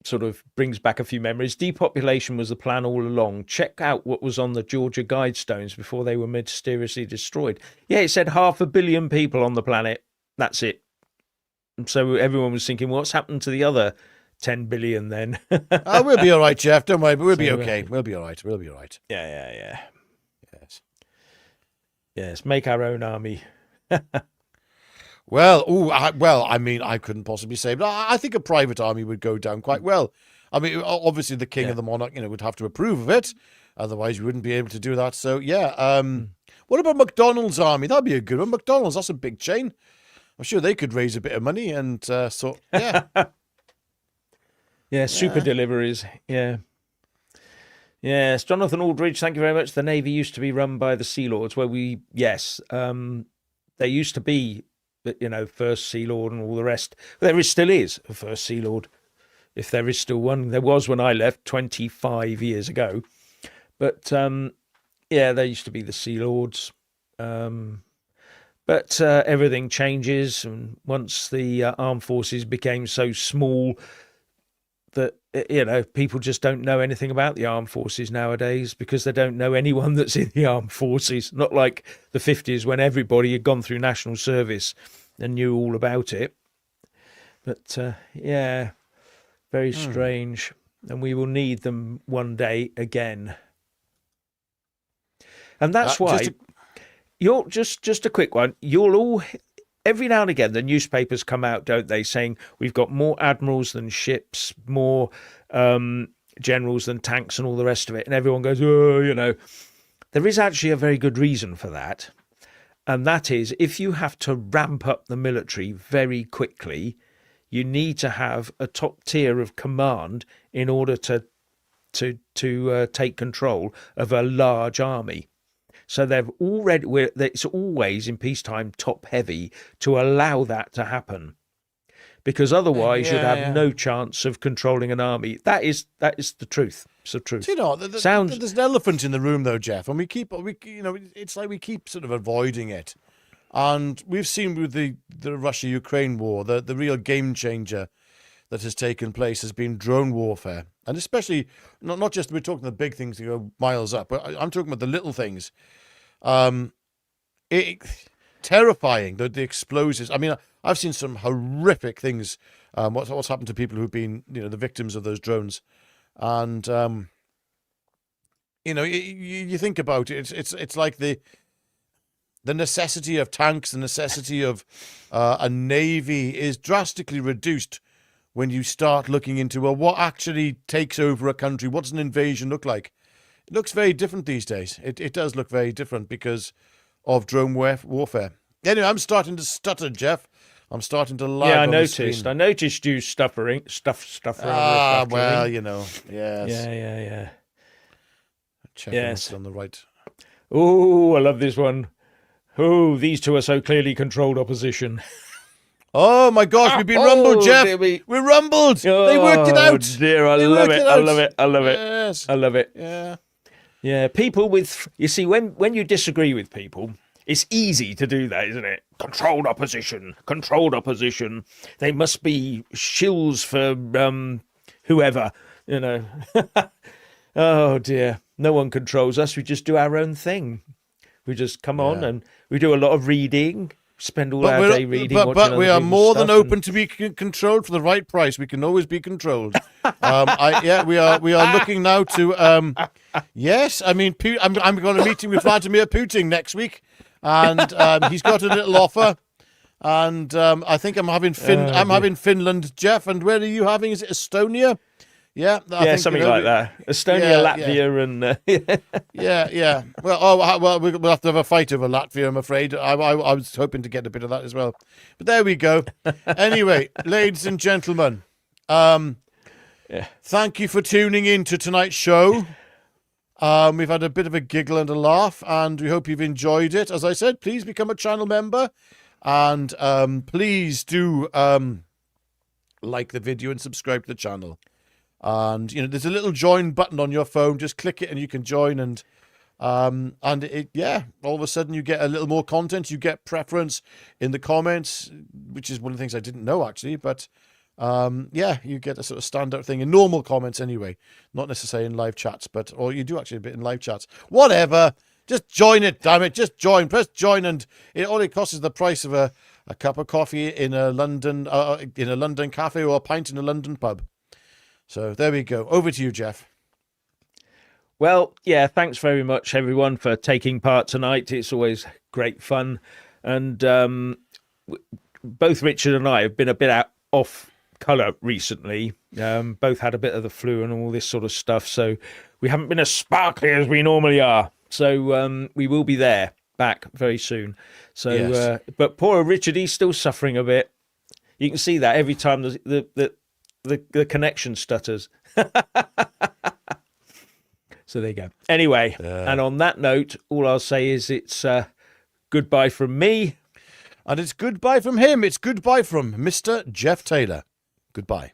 sort of brings back a few memories. Depopulation was the plan all along. Check out what was on the Georgia Guidestones before they were mysteriously destroyed. Yeah, it said 500 million people on the planet. That's it. And so everyone was thinking, what's happened to the other 10 billion then? We'll be all right, Jeff. Don't worry. We'll be okay. We'll be all right. We'll be all right. Yeah. Yes. Yes, make our own army. Well, I couldn't possibly say, but I think a private army would go down quite well. I mean, obviously the king and the monarch, would have to approve of it. Otherwise, we wouldn't be able to do that. So, yeah. What about McDonald's army? That'd be a good one. McDonald's, that's a big chain. I'm sure they could raise a bit of money and yeah. Yeah, super deliveries. Yeah. Yes, Jonathan Aldridge, thank you very much. The Navy used to be run by the Sea Lords, where there used to be, First Sea Lord and all the rest. There still is a First Sea Lord, if there is still one. There was when I left 25 years ago. But, there used to be the Sea Lords. But everything changes, and once the armed forces became so small that, people just don't know anything about the armed forces nowadays because they don't know anyone that's in the armed forces. Not like the 50s when everybody had gone through national service and knew all about it. But, very strange. And we will need them one day again. And that's why... You're just a quick one. You'll all, every now and again, the newspapers come out, don't they, saying we've got more admirals than ships, more generals than tanks and all the rest of it. And everyone goes, There is actually a very good reason for that. And that is, if you have to ramp up the military very quickly, you need to have a top tier of command in order to take control of a large army. So it's always in peacetime top heavy to allow that to happen, because otherwise you'd have no chance of controlling an army. That is the truth. It's the truth. There's an elephant in the room though, Jeff, and it's like we keep sort of avoiding it. And we've seen with the Russia-Ukraine war, the real game changer that has taken place has been drone warfare, and especially not just we're talking the big things that go miles up, but I'm talking about the little things. Terrifying, the explosives. I mean, I've seen some horrific things. What's happened to people who've been the victims of those drones, and you think about it. It's like the necessity of tanks, the necessity of a navy is drastically reduced when you start looking into, what actually takes over a country? What's an invasion look like? It looks very different these days. It does look very different because of drone warfare. Anyway, I'm starting to stutter, Jeff. I'm starting to lag. Yeah, I on noticed. the screen. I noticed you stuttering. Well, yes. Yeah. Checking it's on the right. Oh, I love this one. Oh, these two are so clearly controlled opposition. Oh my gosh, we've been rumbled, Jeff. We're rumbled. They worked it out. Dear, I love it. I love it. I love it. Yes. I love it. Yeah. Yeah, people with, you see, when you disagree with people, it's easy to do that, isn't it? Controlled opposition. They must be shills for whoever, you know. Oh dear, no one controls us. We just do our own thing. We just come on and we do a lot of reading. Spend all our day reading. But we are more than open to be controlled for the right price. We can always be controlled. We are looking now to. Yes, I mean, I'm going to meeting with Vladimir Putin next week, and he's got a little offer. And I think I'm having Finland, Jeff. And where are you having? Is it Estonia? Yeah, I think, something like that. Estonia, Latvia, and yeah. Well, we'll have to have a fight over Latvia. I'm afraid. I was hoping to get a bit of that as well, but there we go. Anyway, ladies and gentlemen, thank you for tuning in to tonight's show. We've had a bit of a giggle and a laugh, and we hope you've enjoyed it. As I said, please become a channel member, and please do like the video and subscribe to the channel. And there's a little join button on your phone. Just click it and you can join. And all of a sudden you get a little more content. You get preference in the comments, which is one of the things I didn't know actually. But you get a sort of standout thing in normal comments anyway, not necessarily in live chats, or you do actually a bit in live chats. Whatever, just join it. Damn it, just join. Press join, and all it costs is the price of a cup of coffee in a London cafe or a pint in a London pub. So there we go. Over to you, Jeff. Well, yeah, thanks very much, everyone, for taking part tonight. It's always great fun. And both Richard and I have been a bit off colour recently. Both had a bit of the flu and all this sort of stuff. So we haven't been as sparkly as we normally are. So we will be back very soon. So, yes. But poor Richard, he's still suffering a bit. You can see that every time the connection stutters. So there you go. Anyway, and on that note, all I'll say is it's goodbye from me. And it's goodbye from him. It's goodbye from Mr. Jeff Taylor. Goodbye.